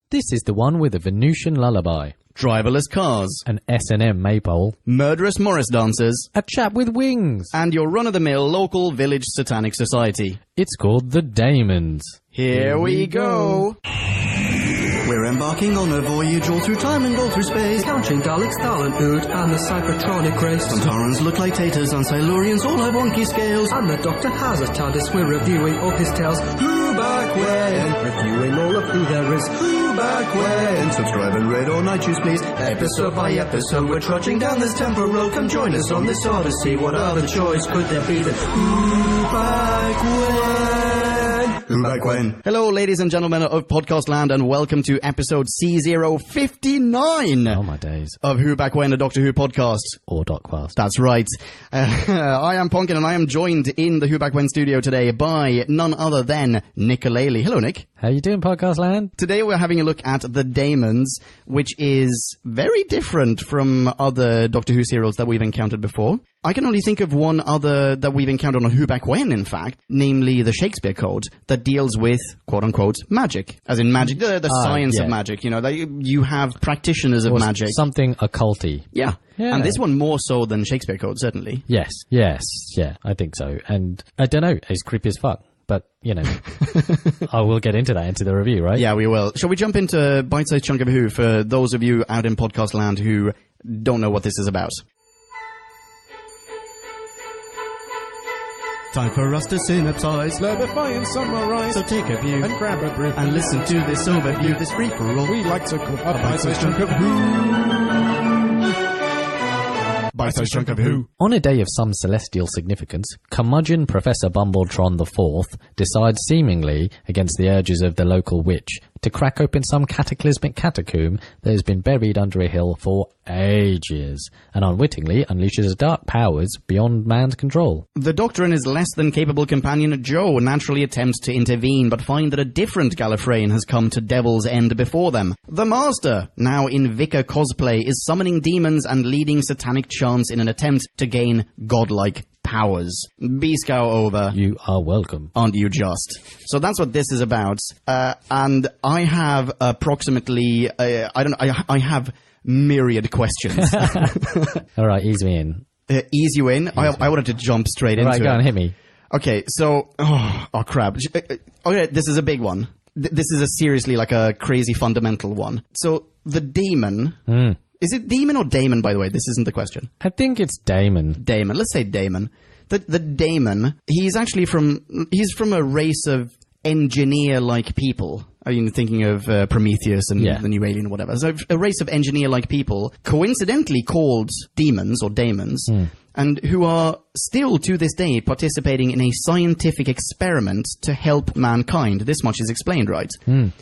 This is the one with a Venusian lullaby, driverless cars, an S&M maypole, murderous Morris dancers, a chap with wings, and your run-of-the-mill local village satanic society. It's called the Daemons. Here we go! We're embarking on a voyage all through time and all through space, countering Daleks, Thalan, Ood, and the Cybertronic race. Santarans look like taters, and Silurians all have wonky scales. And the Doctor has a TARDIS, we're reviewing all his tales. Who back when? Reviewing all of who there is. Who back when? Subscribe and rate on iTunes, please. Episode by episode, we're trudging down this temporal road. Come join us on this odyssey. What other choice could there be than Who back when? Who back when? Hello, ladies and gentlemen of Podcast Land, and welcome to episode C059. Oh, my days. Of Who Back When, a Doctor Who podcast. Or Docfast. That's right. I am Ponkin, and I am joined in the Who Back When studio today by none other than Nick O'Leary. Hello, Nick. How you doing, Podcast Land? Today we're having a look at the Daemons, which is very different from other Doctor Who serials that we've encountered before. I can only think of one other that we've encountered on Who Back When, in fact, namely the Shakespeare Code, that deals with, quote-unquote, magic. As in magic, the science of magic, you know, that you have practitioners of magic. Something occulty. Yeah. And this one more so than Shakespeare Code, certainly. Yes, I think so. And I don't know, it's creepy as fuck. But, you know, I will get into that into the review, right? Yeah, we will. Shall we jump into Bite-Sized Chunk of Who for those of you out in podcast land who don't know what this is about? Time for us to synopsize, clarify and summarize. So take a view and grab a brew and listen to this overview, this free-for-all we like to call a bite-sized chunk of Who. Bite-sized chunk of Who. On a day of some celestial significance, curmudgeon Professor Bumbletron IV decides seemingly against the urges of the local witch to crack open some cataclysmic catacomb that has been buried under a hill for ages, and unwittingly unleashes dark powers beyond man's control. The Doctor and his less than capable companion Jo naturally attempt to intervene, but find that a different Gallifreyan has come to Devil's End before them. The Master, now in Vicar cosplay, is summoning demons and leading satanic chants in an attempt to gain godlike powers. B-scow over. You are welcome. Aren't you just? So that's what this is about. And I have approximately, I have myriad questions. All right, ease me in. Ease you in? I wanted to jump straight into it. Right, go on, hit me. Okay, so, oh crap. Okay, this is a big one. This is a seriously like a crazy fundamental one. So, the Daemon... Is it Demon or Daemon, by the way? This isn't the question. I think it's Daemon. Daemon. Let's say Daemon. The Daemon, he's from a race of engineer-like people. I mean, thinking of Prometheus and the New Alien or whatever. So a race of engineer-like people, coincidentally called demons or Daemons, and who are still to this day participating in a scientific experiment to help mankind. This much is explained, right?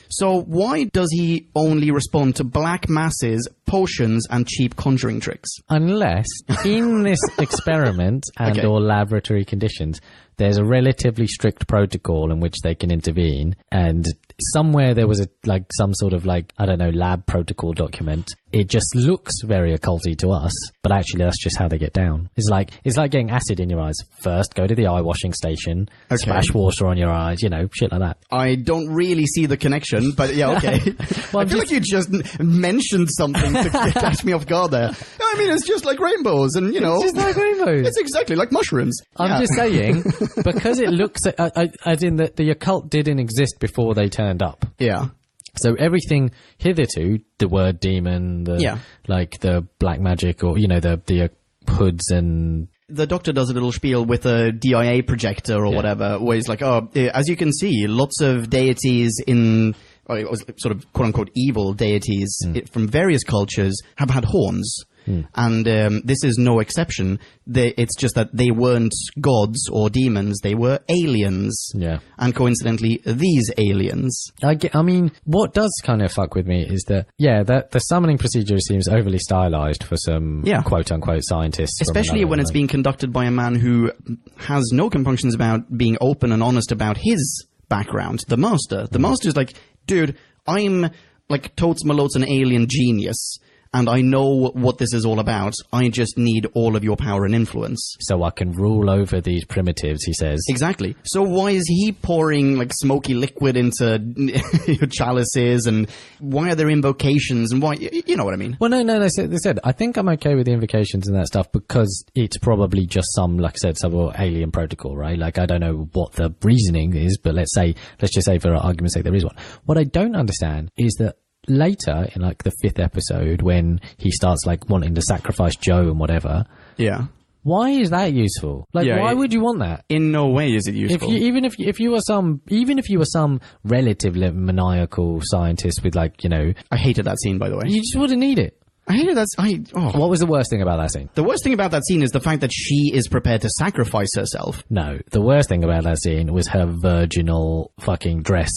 So why does he only respond to black masses, potions, and cheap conjuring tricks? Unless, in this experiment and or laboratory conditions, there's a relatively strict protocol in which they can intervene, and somewhere there was some sort of I don't know, lab protocol document. It just looks very occulty to us, but actually that's just how they get down. It's like getting acid in your eyes. First, go to the eye washing station, splash water on your eyes, you know, shit like that. I don't really see the connection, but yeah, okay. Well, I feel like you just mentioned something to catch me off guard there. I mean, it's just like rainbows, and you know, it's just like rainbows. It's exactly like mushrooms. I'm just saying, because it looks, as in that the occult didn't exist before they turned up. Yeah. So everything hitherto, the word demon, the black magic, or you know, the hoods and. The Doctor does a little spiel with a DIA projector or whatever, where he's like, as you can see, lots of deities sort of quote-unquote evil deities from various cultures have had horns. And this is no exception. It's just that they weren't gods or demons. They were aliens. Yeah. And coincidentally, these aliens. I mean, what does kind of fuck with me is that, the summoning procedure seems overly stylized for some quote-unquote scientists. Especially when it's being conducted by a man who has no compunctions about being open and honest about his background. The Master. The Master's like, dude, I'm like totes malotes an alien genius. and I know what this is all about. I just need all of your power and influence. So I can rule over these primitives, he says. Exactly. So why is he pouring like smoky liquid into chalices, and why are there invocations, and why, you know what I mean? Well, no, they said, I think I'm okay with the invocations and that stuff because it's probably just some, like I said, some alien protocol, right? Like, I don't know what the reasoning is, but let's just say for argument's sake there is one. What I don't understand is that later in like the 5th episode, when he starts like wanting to sacrifice Joe and whatever, yeah, why is that useful? Like, why would you want that? In no way is it useful. Even if you were some relatively maniacal scientist with, like, you know, I hated that scene, by the way. You just wouldn't need it. I hated that. What was the worst thing about that scene? The worst thing about that scene is the fact that she is prepared to sacrifice herself. No, the worst thing about that scene was her virginal fucking dress.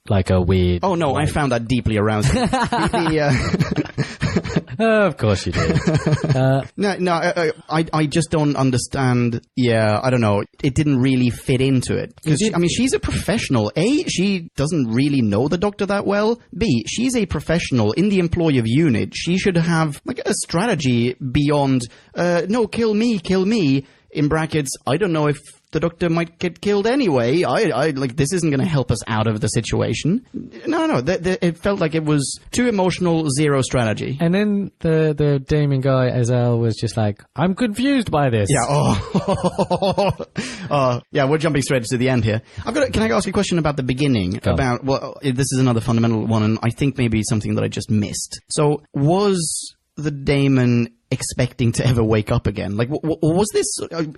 Like a weird... Oh, no, I found that deeply arousing. Of course you did. I just don't understand. Yeah, I don't know. It didn't really fit into it. Because, I mean, she's a professional. A, she doesn't really know the Doctor that well. B, she's a professional in the employ of UNIT. She should have, like, a strategy beyond, no, kill me, in brackets, I don't know if the Doctor might get killed anyway. I like, this isn't going to help us out of the situation. No. It felt like it was too emotional, zero strategy. And then the Daemon guy, Azal, was just like, I'm confused by this. Yeah. Yeah, we're jumping straight to the end here. Can I ask you a question about the beginning? This is another fundamental one, and I think maybe something that I just missed. So, was the Daemon expecting to ever wake up again? Like, was this,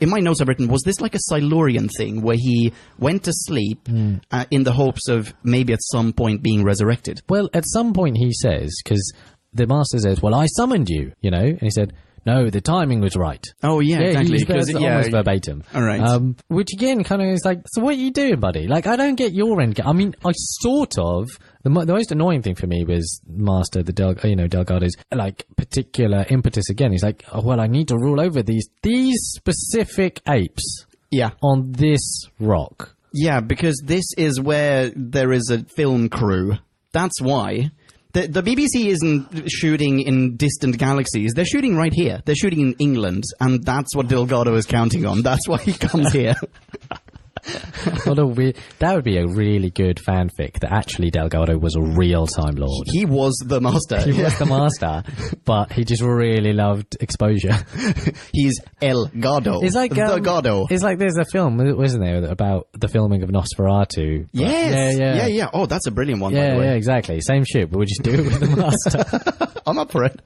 in my notes I've written, was this like a Silurian thing where he went to sleep in the hopes of maybe at some point being resurrected? Well, at some point he says, because the Master says, well, I summoned you, you know, and he said, no, the timing was right. Oh, yeah, exactly. Almost verbatim. All right. Which again kind of is like, so what are you doing, buddy? Like, I don't get your end. I mean, I sort of... The most annoying thing for me was Master, Delgado's, like, particular impetus again. He's like, oh, well, I need to rule over these specific apes. Yeah. On this rock. Yeah, because this is where there is a film crew. That's why. The BBC isn't shooting in distant galaxies. They're shooting right here. They're shooting in England, and that's what Delgado is counting on. That's why he comes here. That would be a really good fanfic, that actually Delgado was a real Time Lord. He was the Master. He was the Master, but he just really loved exposure. He's El Gado. It's like the Gado. It's like there's a film, wasn't there, about the filming of Nosferatu? Yes. Yeah. Oh, that's a brilliant one, by the way. Yeah, exactly. Same shit, but we just do it with the Master. I'm up for it.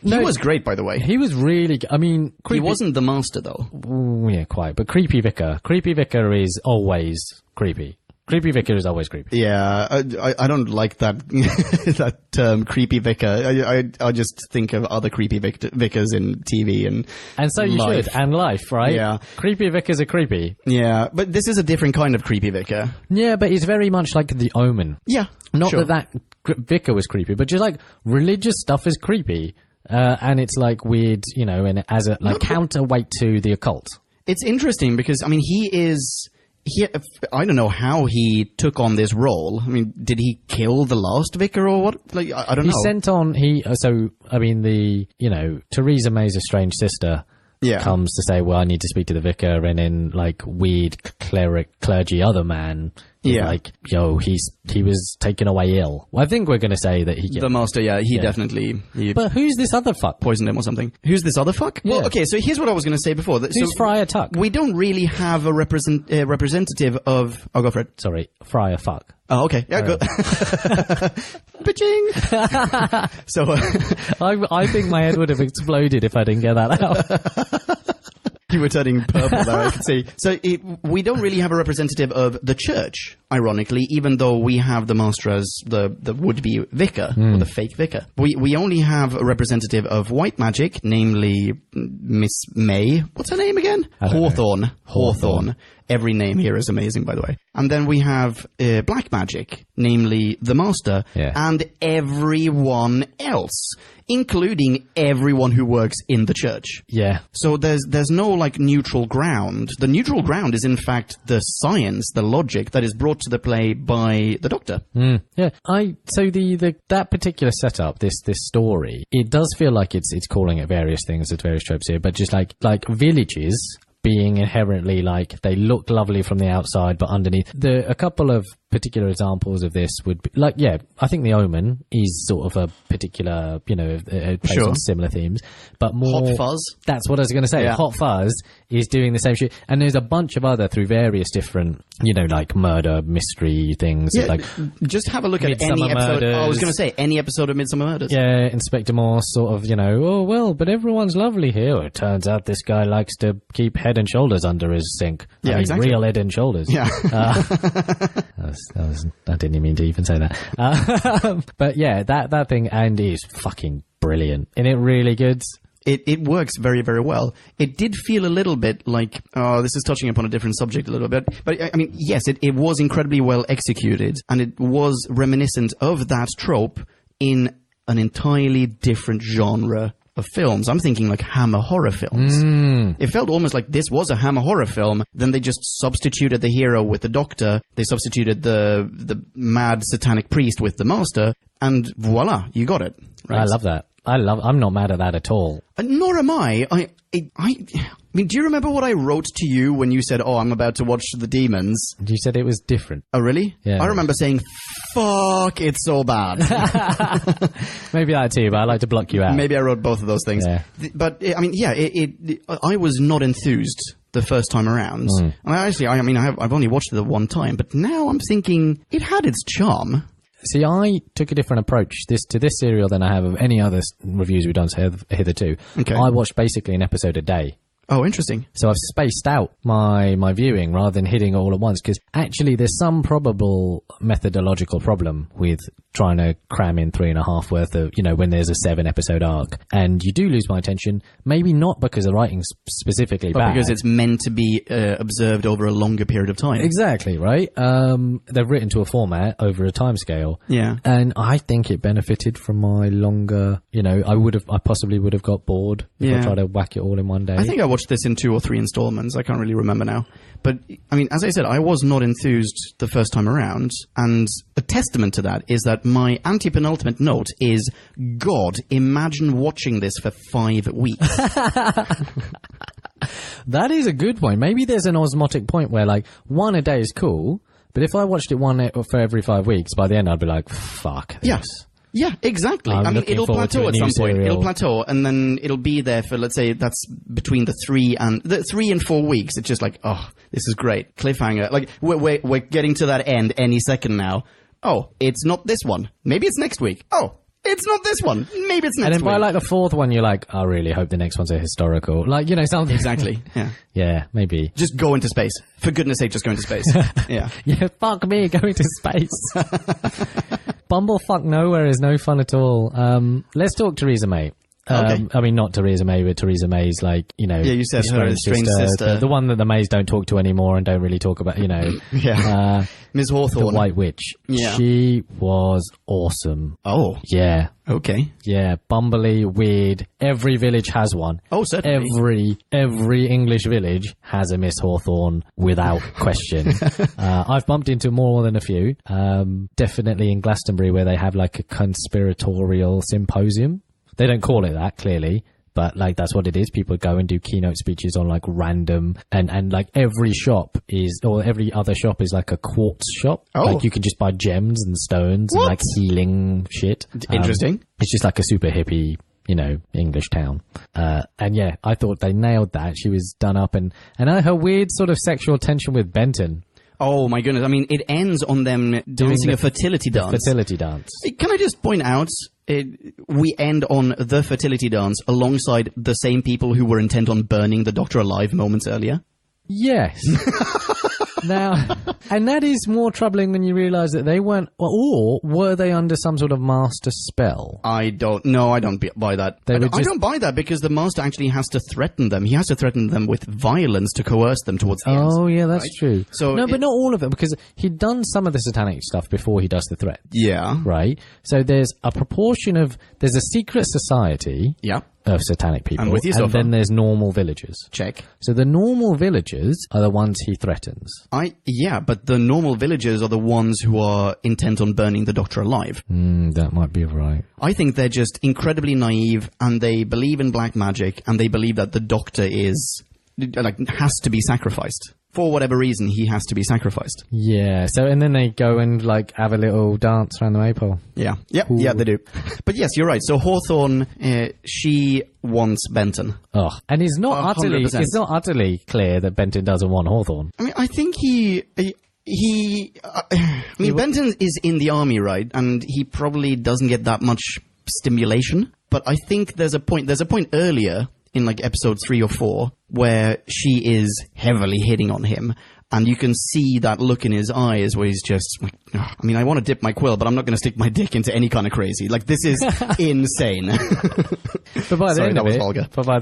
He was great, by the way. He was really... I mean... He wasn't the Master, though. Ooh, yeah, quite. But Creepy Vicar. Creepy Vicar is always creepy. Creepy Vicar is always creepy. Yeah, I don't like that that term, Creepy Vicar. I just think of other creepy vicars in TV and so you life. should, and life, right? Yeah. Creepy vicars are creepy. Yeah, but this is a different kind of creepy vicar. Yeah, but it's very much like The Omen. Yeah, Not sure. that vicar was creepy, but just like religious stuff is creepy. And it's like weird, you know, and as a like counterweight to the occult. It's interesting because, I mean, I don't know how he took on this role. I mean, did he kill the last vicar or what? Like, I don't know. He sent on, Theresa May's estranged sister comes to say, well, I need to speak to the vicar, and then, like, weird clergy other man is like, yo, he was taken away ill. Well, I think we're going to say that the Master, he definitely... But who's this other fuck? Poisoned him or something. Who's this other fuck? Yeah. Well, okay, so here's what I was going to say before. Who's Friar Tuck? We don't really have a representative of... Oh, go for it. Sorry, Friar Fuck. Oh, okay. Yeah, good. Ba-ching! So... I think my head would have exploded if I didn't get that out. You were turning purple there, I can see. So we don't really have a representative of the church, ironically, even though we have the Master as the would-be vicar, or the fake vicar. We only have a representative of white magic, namely Miss May. What's her name again? Hawthorne. Every name here is amazing, by the way. And then we have black magic, namely the Master, and everyone else, including everyone who works in the church. Yeah. So there's no, like, neutral ground. The neutral ground is, in fact, the science, the logic that is brought to the play by the Doctor. Yeah, so that particular setup, this story, it does feel like it's calling it various things, it's various tropes here, but just like villages being inherently like they look lovely from the outside, but underneath, a couple of particular examples of this would be like, I think The Omen is sort of a particular, it plays on similar themes, but more Hot Fuzz. That's what I was going to say. Yeah. Hot Fuzz is doing the same shit, and there's a bunch of other through various different, like murder mystery things. Yeah, like just have a look at any episode. Murders. I was going to say any episode of Midsummer Murders. Yeah, Inspector Morse sort of, oh well, but everyone's lovely here. It turns out this guy likes to keep Head and Shoulders under his sink. Yeah, exactly. Real Head and Shoulders. Yeah. I didn't even mean to even say that. But yeah, that thing, and is fucking brilliant. Isn't it really good? It works very, very well. It did feel a little bit like, this is touching upon a different subject a little bit, but I mean, yes, it was incredibly well executed, and it was reminiscent of that trope in an entirely different genre of films. I'm thinking like Hammer horror films. It felt almost like this was a Hammer horror film. Then they just substituted the hero with the Doctor. They substituted the mad satanic priest with the Master, and voila, you got it. Right? I love that. I'm not mad at that at all. Nor am I. I mean, do you remember what I wrote to you when you said, I'm about to watch The Daemons? You said it was different. Oh, really? Yeah. I remember saying, fuck, it's so bad. Maybe that too, but I like to block you out. Maybe I wrote both of those things. Yeah. But, I mean, I was not enthused the first time around. And I've only watched it the one time, but now I'm thinking it had its charm. See, I took a different approach to this serial than I have of any other reviews we've done hitherto. Okay. I watched basically an episode a day. Oh, interesting. So I've spaced out my viewing rather than hitting all at once, because actually there's some probable methodological problem with trying to cram in 3.5 worth of, when there's a 7-episode arc. And you do lose my attention, maybe not because the writing's specifically bad. But because it's meant to be observed over a longer period of time. Exactly, right? They've written to a format over a time scale. Yeah. And I think it benefited from my longer, I possibly would have got bored if I tried to whack it all in one day. I think I watched this in 2 or 3 installments. I can't really remember now. But, I mean, as I said, I was not enthused the first time around. And a testament to that is that my anti-penultimate note is, God, imagine watching this for 5 weeks. That is a good point. Maybe there's an osmotic point where, like, 1 a day is cool, but if I watched it 1 for every 5 weeks, by the end I'd be like, fuck this. Yes. Yeah, exactly. I mean, it'll plateau at some point. It'll plateau, and then it'll be there for, let's say, that's between the 3 and 4 weeks. It's just like, this is great. Cliffhanger. Like, we're getting to that end any second now. Oh, it's not this one. Maybe it's next week. Oh, it's not this one. Maybe it's next week. And then by like the 4th one, you're like, I really hope the next one's a historical. Like, something. Exactly. Yeah. Yeah, maybe. Just go into space. For goodness sake, just go into space. Yeah. Yeah, fuck me, going to space. Bumblefuck nowhere is no fun at all. Let's talk Theresa May. Okay. I mean, not Theresa May, but Theresa May's, like, Yeah, you said her strange sister. The one that the Mays don't talk to anymore and don't really talk about, Yeah. Ms. Hawthorne. The White Witch. Yeah. She was awesome. Oh. Yeah. Okay. Yeah. Bumbly, weird. Every village has one. Oh, certainly. Every English village has a Miss Hawthorne without question. I've bumped into more than a few. Definitely in Glastonbury, where they have like a conspiratorial symposium. They don't call it that, clearly, but like that's what it is. People go and do keynote speeches on like random and like every shop or every other shop is like a quartz shop. Oh. Like you can just buy gems and stones and like healing shit. Interesting. It's just like a super hippie, English town. And yeah, I thought they nailed that. She was done up and her weird sort of sexual tension with Benton. Oh my goodness. I mean, it ends on them dancing a fertility dance. Fertility dance. Can I just point out, we end on the fertility dance alongside the same people who were intent on burning the Doctor alive moments earlier? Yes. Now, and that is more troubling when you realise that they weren't, or were they under some sort of master spell? I don't buy that. I don't buy that because the master actually has to threaten them. He has to threaten them with violence to coerce them towards the end. Oh, yeah, that's right? true. So no, but not all of it, because he'd done some of the satanic stuff before he does the threat. Yeah. Right? So there's a secret society. Yeah. of satanic people. I'm with you so far. Then there's normal villagers. Check. So the normal villagers are the ones he threatens. Yeah, but the normal villagers are the ones who are intent on burning the Doctor alive. That might be right. I think they're just incredibly naive, and they believe in black magic, and they believe that the Doctor has to be sacrificed. For whatever reason, he has to be sacrificed. Yeah, so and then they go and have a little dance around the maypole. Yeah, they do. But yes, you're right. So Hawthorne, she wants Benton. Oh, and it's not 100%. utterly clear that Benton doesn't want Hawthorne. I mean, I think Benton is in the army, right? And he probably doesn't get that much stimulation. But I think there's a point earlier in episode 3 or 4 where she is heavily hitting on him, and you can see that look in his eyes where he's just like, I mean, I want to dip my quill, but I'm not going to stick my dick into any kind of crazy. This is insane. But by the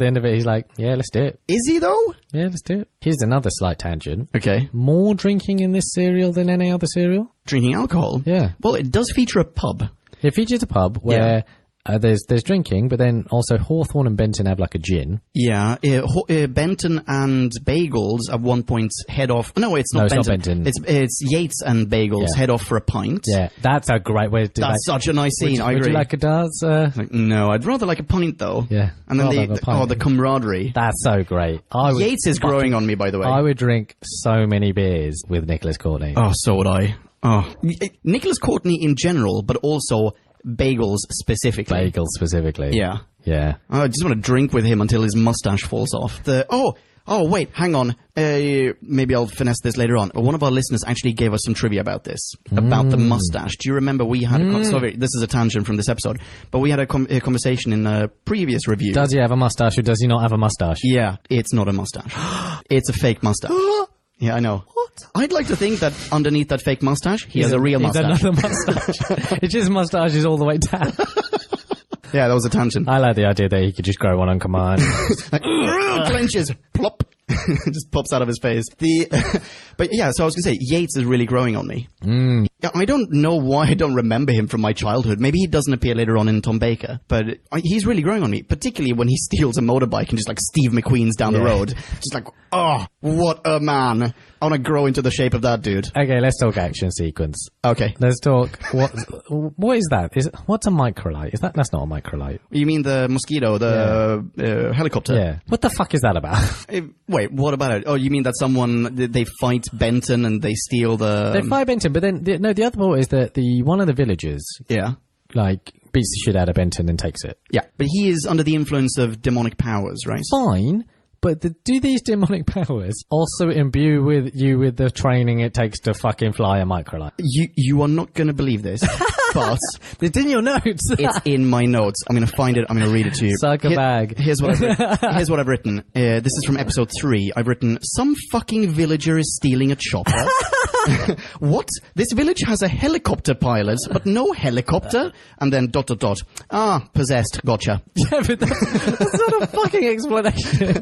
end of it, he's like, yeah, let's do it. Is he though? Yeah, let's do it. Here's another slight tangent. Okay. More drinking in this serial than any other serial? Drinking alcohol? Yeah. Well, it does feature a pub. It features a pub where there's drinking, but then also Hawthorne and Benton have a gin. Yeah, Benton and Bagels at one point head off. No, it's not Benton. It's Yates and Bagels head off for a pint. Yeah, that's a great way to do that. That's such a nice scene. I agree. Would you like a dance? No, I'd rather like a pint though. Yeah, and then the camaraderie. That's so great. Yates is growing on me, by the way. I would drink so many beers with Nicholas Courtney. Oh, so would I. Oh, Nicholas Courtney in general, but also Bagels specifically. Yeah. Yeah. I just want to drink with him until his mustache falls off. Oh, wait, hang on. Maybe I'll finesse this later on. One of our listeners actually gave us some trivia about this, about the mustache. Do you remember we had sorry, this is a tangent from this episode, but we had a conversation in a previous review. Does he have a mustache or does he not have a mustache? Yeah, it's not a mustache. It's a fake mustache. Yeah, I know. What? I'd like to think that underneath that fake mustache, he has a real mustache. Another mustache. It's just mustaches all the way down. Yeah, that was a tangent. I like the idea that he could just grow one on command. Clenches. Plop. Just pops out of his face. But yeah, so I was going to say, Yates is really growing on me. Yeah, I don't know why I don't remember him from my childhood. Maybe he doesn't appear later on in Tom Baker, but he's really growing on me, particularly when he steals a motorbike and just Steve McQueen's down the road. Just oh, what a man. I want to grow into the shape of that dude. Okay, let's talk action sequence. Okay. Let's talk, what is that? What's a microlight? That's not a microlight. You mean the mosquito, the helicopter? Yeah. What the fuck is that about? Wait, what about it? Oh, you mean that they fight Benton and they steal the... They fight Benton, but then, the other part is that one of the villagers... Yeah. Beats the shit out of Benton and takes it. Yeah, but he is under the influence of demonic powers, right? Fine. But do these demonic powers also imbue with the training it takes to fucking fly a microlight? You are not going to believe this, but... It's in your notes. It's in my notes. I'm going to find it. I'm going to read it to you. Suck a bag. Here's what I've written. This is from episode 3. I've written, some fucking villager is stealing a chopper. What? This village has a helicopter pilot, but no helicopter? And then ... possessed. Gotcha. Yeah, but that's not a fucking explanation.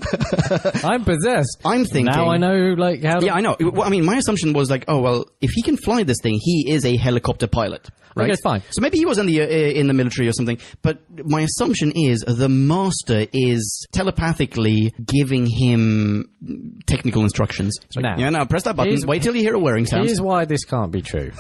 I'm possessed. I'm thinking... Now I know, how to... Yeah, I know. Well, I mean, my assumption was if he can fly this thing, he is a helicopter pilot, right? Okay, fine. So maybe he was in the military or something, but my assumption is the master is telepathically giving him technical instructions. Now press that button, wait till you hear a whirring sound. Here's why this can't be true.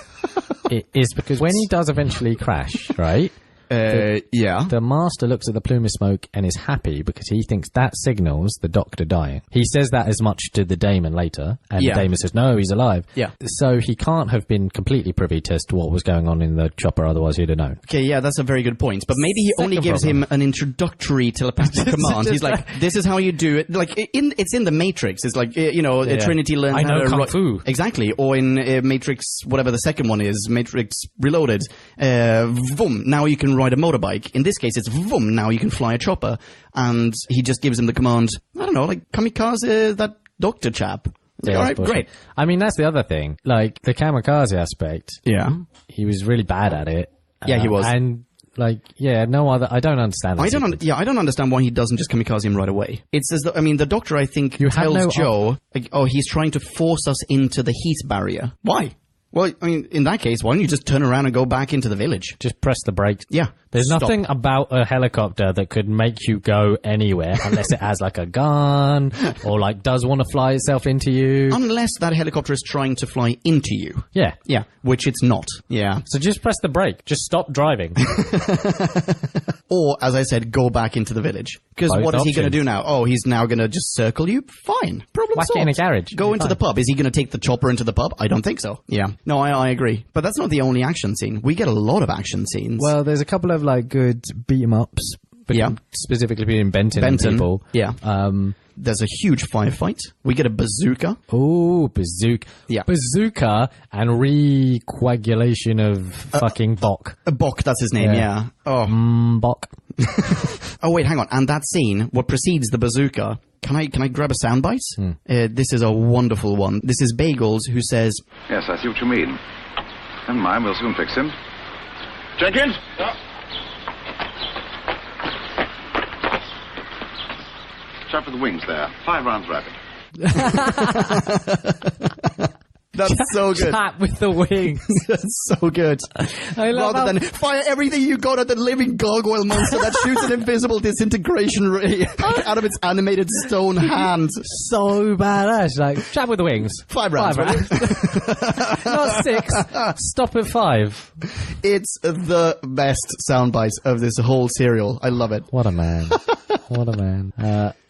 It is because when he does eventually crash, right? The master looks at the plume of smoke and is happy because he thinks that signals the Doctor dying. He says that as much to the Daemon later, and the Daemon says, no, he's alive. Yeah. So he can't have been completely privy to what was going on in the chopper, otherwise he'd have known. Okay, yeah, that's a very good point. But maybe he only gives him an introductory telepathic command. He's like, this is how you do it. It's in the Matrix. It's Trinity learns how to... Kung Fu. Exactly. Or in Matrix, whatever the second one is, Matrix Reloaded. Vroom, now you can ride a motorbike. In this case, it's vroom, now you can fly a chopper. And he just gives him the command, I don't know, kamikaze that Doctor chap. Yeah, all right, great. I mean, that's the other thing. The kamikaze aspect. Yeah. He was really bad at it. Yeah, he was. And no other. I don't understand. I don't understand why he doesn't just kamikaze him right away. It's as though, the Doctor, I think, tells Joe, he's trying to force us into the heat barrier. Why? Well, I mean, in that case, why don't you just turn around and go back into the village? Just press the brakes. Yeah. There's Stop. nothing about a helicopter that could make you go anywhere unless it has like a gun or like does want to fly itself into you. Unless that helicopter is trying to fly into you. Yeah. Yeah, which it's not. Yeah. So just press the brake. Just stop driving. Or, as I said, go back into the village. Because Both what is he going to options. do now? Oh, he's now going to just circle you? Fine. Problem Whack it solved. in a garage. Go You're into fine. the pub. Is he going to take the chopper into the pub? I don't think so. Yeah. No, I agree. But that's not the only action scene. We get a lot of action scenes. Well, there's a couple of like good beat 'em ups. Yeah. Specifically between Benton and people. Yeah. There's a huge firefight. We get a bazooka. Oh, bazooka. Yeah. Bazooka and recoagulation of fucking Bok. Bok, that's his name, yeah. Oh. Bok. Oh, wait, hang on. And that scene, what precedes the bazooka, can I grab a soundbite? This is a wonderful one. This is Bagels who says, Yes, I see what you mean. Never mind, we'll soon fix him. Jenkins? Yeah. Chap with the wings there. 5 rounds rapid. that's so good. Chap with the wings. That's so good. I love Rather than fire everything you got at the living gargoyle monster that shoots an invisible disintegration ray out of its animated stone hand. so badass. Like, chap with the wings. 5 rounds. Not 6. Stop at 5. It's the best soundbite of this whole serial. I love it. What a man. What a man.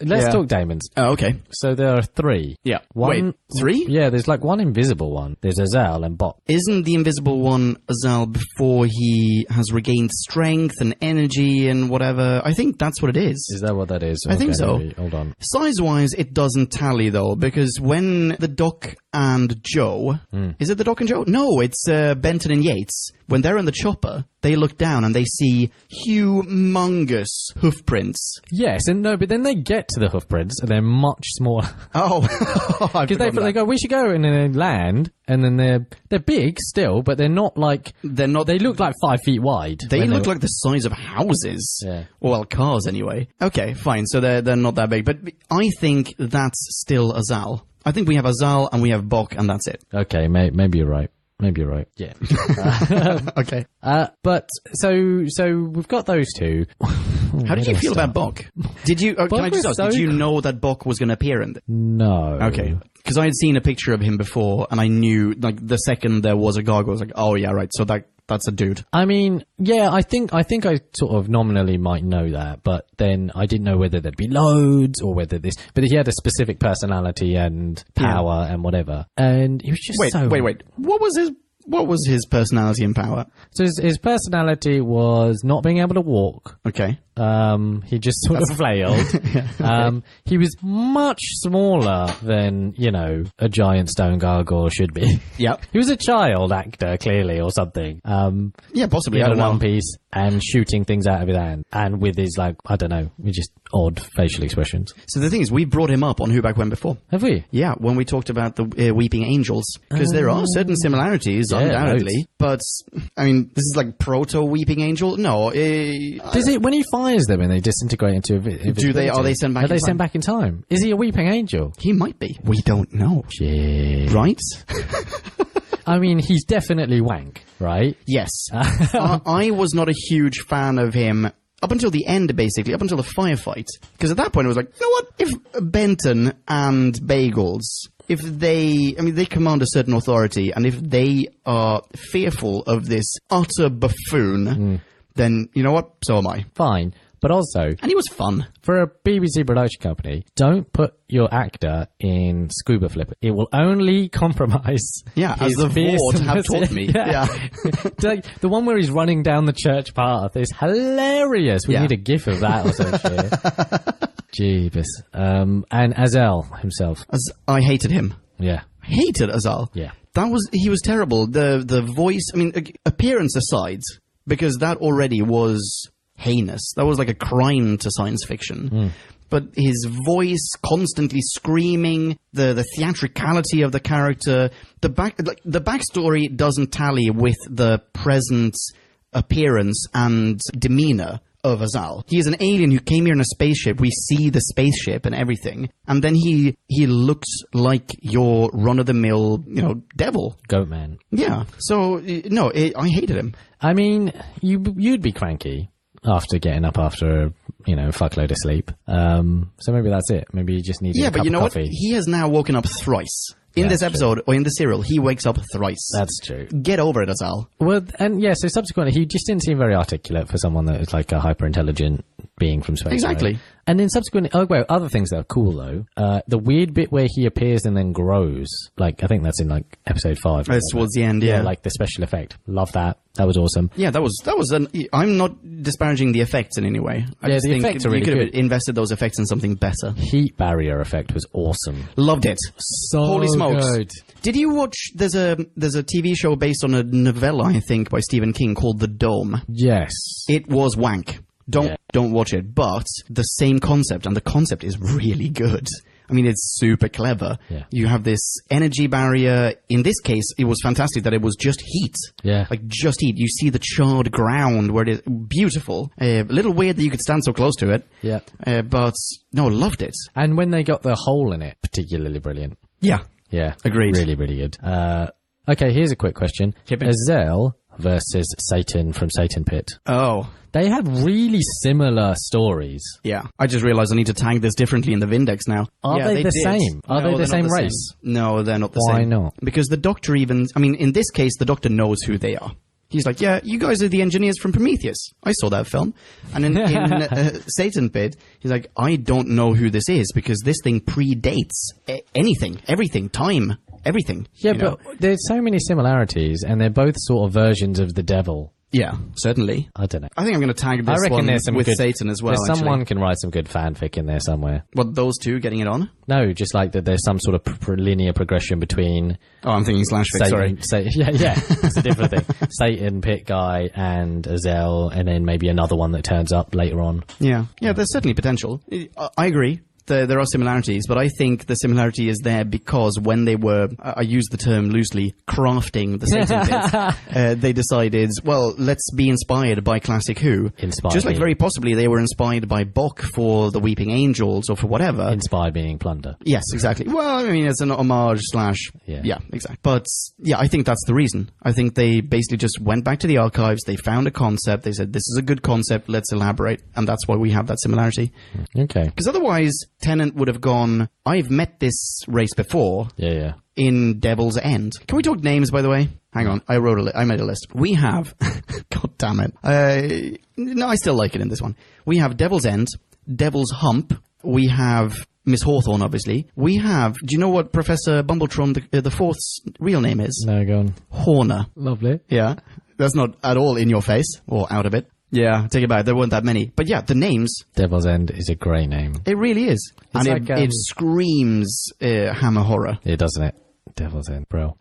Let's talk Daemons. Oh, okay. So there are 3. Yeah. One, Wait, 3? Yeah, there's like one invisible one. There's Azal and Bok. Isn't the invisible one Azal before he has regained strength and energy and whatever? I think that's what it is. Is that what that is? I think so. Maybe. Hold on. Size-wise, it doesn't tally, though, because when the Doc and Joe... Is it the Doc and Joe? No, it's Benton and Yates. When they're in the chopper, they look down and they see humongous hoof prints. Yes, and no, but then they get to the hoof prints and they're much smaller. Oh, Because they go, we should go, and then they land, and then they're big still, but they're not like... They're not... They look like 5 feet wide. They look like the size of houses. Yeah. Well, cars anyway. Okay, fine. So they're not that big. But I think that's still Azal. I think we have Azal and we have Bok and that's it. Okay, maybe you're right. Maybe you're right. Yeah. Okay. But so we've got those two. How did you feel about Bok? Did you? Can I just ask? Did you know that Bok was going to appear in? No. Okay. Because I had seen a picture of him before, and I knew like the second there was a gargoyle, I was like, oh yeah, right. So that's a dude. I mean, yeah, I think I sort of nominally might know that, but then I didn't know whether there'd be loads or whether this. But he had a specific personality and power and whatever, and he was just Wait. What was his personality and power? So his personality was not being able to walk. Okay. He just sort of flailed. Okay. He was much smaller than, a giant stone gargoyle should be. Yep. He was a child actor, clearly, or something. Yeah, possibly. He had I a don't know. one piece and shooting things out of his hand. And with his, I don't know, just odd facial expressions. So the thing is, we brought him up on Who Back When before. Have we? Yeah, when we talked about the Weeping Angels. Because there are certain similarities, undoubtedly. loads. But, I mean, this is like proto-Weeping Angel? No. Does it, when he fires them and they disintegrate into Are they sent back Are they in sent time? back in time? Is he a weeping angel? He might be. We don't know. Shit. Right? I mean, he's definitely wank, right? Yes. I was not a huge fan of him up until the end, basically, up until the firefight. Because at that point, I was like, you know what? If Benton and Bagels, if they command a certain authority, and if they are fearful of this utter buffoon, then, you know what? So am I. Fine. But also, And he was fun. for a BBC production company, don't put your actor in scuba flipper. It will only compromise. Yeah, as his the Vought have fearsome- taught me. Yeah. Like, the one where he's running down the church path is hilarious. We Yeah. need a gif of that or some shit. Jeebus. And Azal himself. I hated him. Yeah. Hated Azal. Yeah. He was terrible. The voice, I mean, appearance aside, because that already was heinous. That was like a crime to science fiction. But his voice constantly screaming, the theatricality of the character, the backstory doesn't tally with the present appearance and demeanor of Azal. He is an alien who came here in a spaceship. We see the spaceship and everything. And then he looks like your run-of-the-mill, devil. Goat man. Yeah. So, no, I hated him. I mean, you'd be cranky after getting up after a fuckload of sleep. So maybe that's it. Maybe you just need a cup of coffee. What? He has now woken up thrice. In this episode, or in the serial, he wakes up thrice. That's true. Get over it, Azal. Well, and yeah, so subsequently, he just didn't seem very articulate for someone that is like a hyper-intelligent being from space. Exactly. Right? And then subsequently, other things that are cool, though. The weird bit where he appears and then grows. Like, I think that's in, like, episode 5. It's towards the end, yeah. Like, the special effect. Love that. That was awesome. Yeah, that was I'm not disparaging the effects in any way. I just think effects are really you could good. have invested those effects in something better. Heat barrier effect was awesome. Loved it. So Holy smokes. good. Did you watch, there's a TV show based on a novella, I think, by Stephen King called The Dome. Yes. It was wank. Don't watch it, but the same concept, and the concept is really good. I mean, it's super clever. Yeah. You have this energy barrier. In this case, it was fantastic that it was just heat. Yeah. Like, just heat. You see the charred ground where it is beautiful. A little weird that you could stand so close to it. Yeah. But, no, loved it. And when they got the hole in it, particularly brilliant. Yeah. Yeah. Agreed. Really, really good. Okay, here's a quick question. Azel versus Satan from Toodle-Pip. Oh. They have really similar stories. Yeah. I just realized I need to tag this differently in the Vindex now. Are they the did. same? Are they the same race? No, they're not the Why same. Why not? Because the Doctor in this case, the Doctor knows who they are. He's like, yeah, you guys are the engineers from Prometheus. I saw that film. And in Toodle-Pip, he's like, I don't know who this is because this thing predates anything, everything, time, everything. Yeah, but there's so many similarities, and they're both sort of versions of the devil. Yeah, certainly. I don't know. I think I'm going to tag this one with Satan as well, someone can write some good fanfic in there somewhere. What, those two getting it on? No, just like that there's some sort of linear progression between... Oh, I'm thinking slash fic, sorry. Yeah, it's a different thing. Satan, Pit Guy, and Azel, and then maybe another one that turns up later on. Yeah, there's certainly potential. I agree. There are similarities, but I think the similarity is there because when they were, I use the term loosely, crafting the Satan bits, they decided, well, let's be inspired by classic Who. Just like very possibly they were inspired by Bok for the Weeping Angels or for whatever. Inspired meaning plunder. Yes, exactly. Well, I mean, it's an homage slash... Yeah, exactly. But, yeah, I think that's the reason. I think they basically just went back to the archives, they found a concept, they said, this is a good concept, let's elaborate, and that's why we have that similarity. Okay. Because otherwise... Tennant would have gone, I've met this race before. Yeah. In Devil's End. Can we talk names, by the way? Hang on, I made a list. We have, god damn it. No, I still like it in this one. We have Devil's End, Devil's Hump. We have Miss Hawthorne, obviously. We have, do you know what Professor Bumbletron the Fourth's real name is? No, go on. Horner. Lovely. Yeah. That's not at all in your face, or out of it. Yeah, take it back. There weren't that many. But yeah, the names... Devil's End is a great name. It really is. It's and like, it screams Hammer horror. It doesn't it? Devil's End, bro.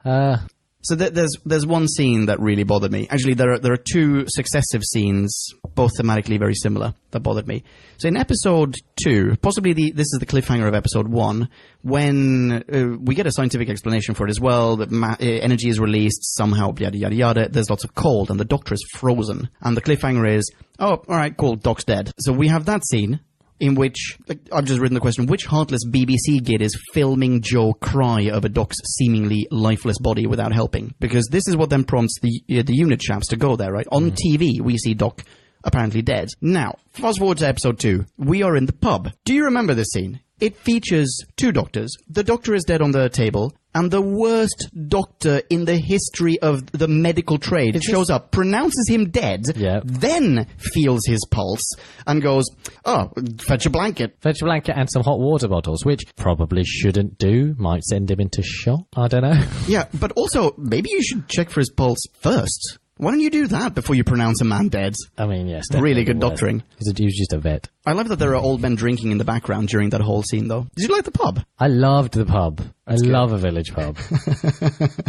So there's one scene that really bothered me. Actually, there are two successive scenes, both thematically very similar, that bothered me. So in episode 2, possibly this is the cliffhanger of episode 1, when we get a scientific explanation for it as well, that energy is released somehow, yada, yada, yada. There's lots of cold, and the Doctor is frozen. And the cliffhanger is, oh, all right, cool, Doc's dead. So we have that scene, in which, I've just written the question, which heartless BBC gid is filming Joe cry over Doc's seemingly lifeless body without helping? Because this is what then prompts the unit chaps to go there, right? On TV, we see Doc apparently dead. Now, fast forward to episode 2. We are in the pub. Do you remember this scene? It features two doctors. The Doctor is dead on the table, and the worst doctor in the history of the medical trade shows up, pronounces him dead, then feels his pulse, and goes, oh, fetch a blanket. Fetch a blanket and some hot water bottles, which probably shouldn't do. Might send him into shock. I don't know. Yeah, but also, maybe you should check for his pulse first. Why don't you do that before you pronounce a man dead? I mean, yes. Really good doctoring. He was just a vet. I love that there are old men drinking in the background during that whole scene, though. Did you like the pub? I loved the pub. I love a village pub.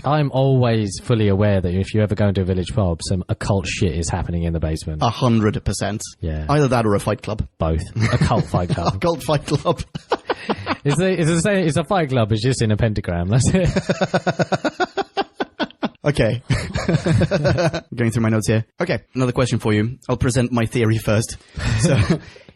I'm always fully aware that if you ever go into a village pub, some occult shit is happening in the basement. 100%. Yeah. Either that or a fight club. Both. Occult fight club. Occult fight club. It's a fight club. It's just in a pentagram. That's it. Okay. Going through my notes here. Okay, another question for you. I'll present my theory first. So,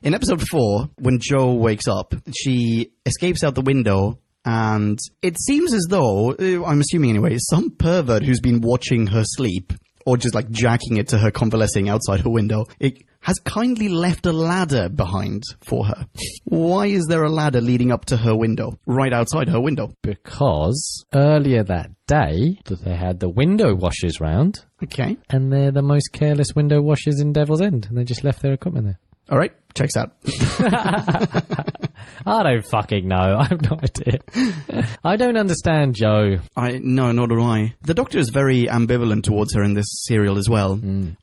in episode 4, when Jo wakes up, she escapes out the window, and it seems as though, I'm assuming anyway, some pervert who's been watching her sleep, or just like jacking it to her convalescing outside her window, it has kindly left a ladder behind for her. Why is there a ladder leading up to her window, right outside her window? Because earlier that day, they had the window washers round. Okay. And they're the most careless window washers in Devil's End. And they just left their equipment there. All right, checks out. I don't fucking know. I have no idea. I don't understand Jo. No, nor do I. The Doctor is very ambivalent towards her in this serial as well.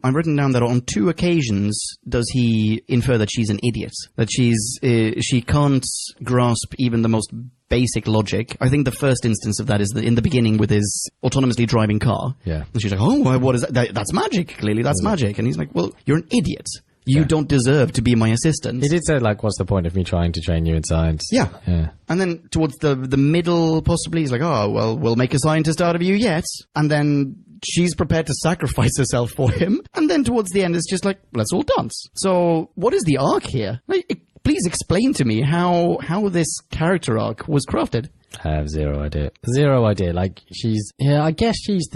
I've written down that on 2 occasions does he infer that she's an idiot, that she can't grasp even the most basic logic. I think the first instance of that is in the beginning with his autonomously driving car. Yeah. And she's like, oh, what is that? That's magic. Clearly, that's magic. And he's like, well, you're an idiot. You don't deserve to be my assistant. He did say, like, what's the point of me trying to train you in science? Yeah. Yeah. And then towards the middle, possibly, he's like, oh, well, we'll make a scientist out of you yet. And then she's prepared to sacrifice herself for him. And then towards the end, it's just like, let's all dance. So what is the arc here? Like, please explain to me how this character arc was crafted. I have zero idea. Zero idea. Like, I guess she's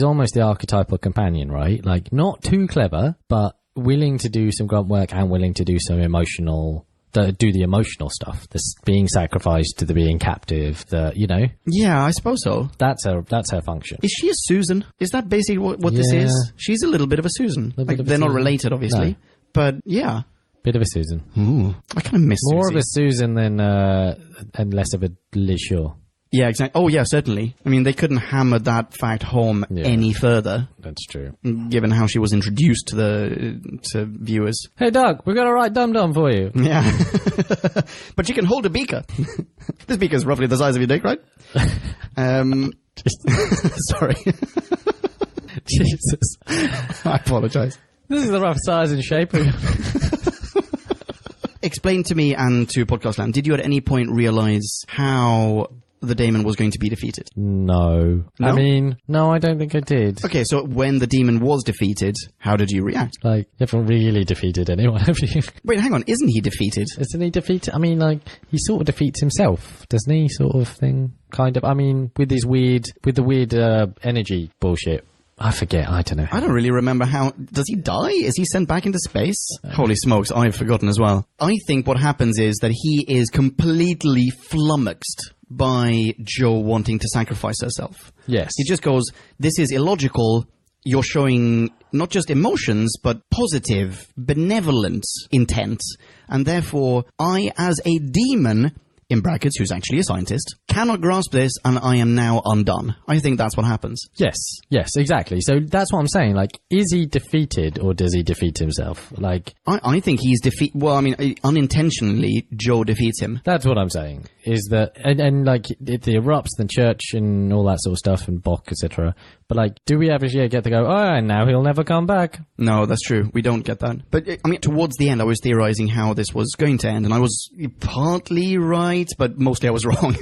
almost the archetypal companion, right? Like, not too clever, but willing to do some grunt work and willing to do some do the emotional stuff. This being sacrificed to the being captive, Yeah, I suppose so. That's her function. Is she a Susan? Is that basically what this is? She's a little bit of a Susan. Like, they're not related, obviously. No. But, yeah. Bit of a Susan. Ooh, I kind of miss More Susie. of a Susan than and less of a Liz Shaw. Yeah, exactly. Oh, yeah, certainly. I mean, they couldn't hammer that fact home any further. That's true. Given how she was introduced to viewers. Hey, Doug, we've got a right dum-dum for you. Yeah. But you can hold a beaker. This beaker is roughly the size of your dick, right? Sorry. Jesus. I apologize. This is the rough size and shape. Explain to me and to Podcast Land, did you at any point realize how the Daemon was going to be defeated? No? I mean, no, I don't think I did. Okay, so when the Daemon was defeated, how did you react? Like, you haven't really defeated anyone, have you? Wait, hang on, isn't he defeated? Isn't he defeated? I mean, like, he sort of defeats himself, doesn't he? Sort of thing. Kind of. I mean, with the weird energy bullshit. I forget. I don't know. I don't really remember how... Does he die? Is he sent back into space? Holy smokes, I've forgotten as well. I think what happens is that he is completely flummoxed by Jo wanting to sacrifice herself. Yes. He just goes, this is illogical. You're showing not just emotions, but positive, benevolent intent. And therefore, I, as a demon... in brackets, who's actually a scientist, cannot grasp this, and I am now undone. I think that's what happens. Yes, exactly. So that's what I'm saying. Like, is he defeated, or does he defeat himself? Like, I think he's defeated. Well, I mean, unintentionally, Jo defeats him. That's what I'm saying. Is that, and like, it erupts, the church, and all that sort of stuff, and Bok, etc. But like, do we ever get to go, oh, and now he'll never come back? No, that's true. We don't get that. But, I mean, towards the end, I was theorizing how this was going to end, and I was partly right, but mostly I was wrong.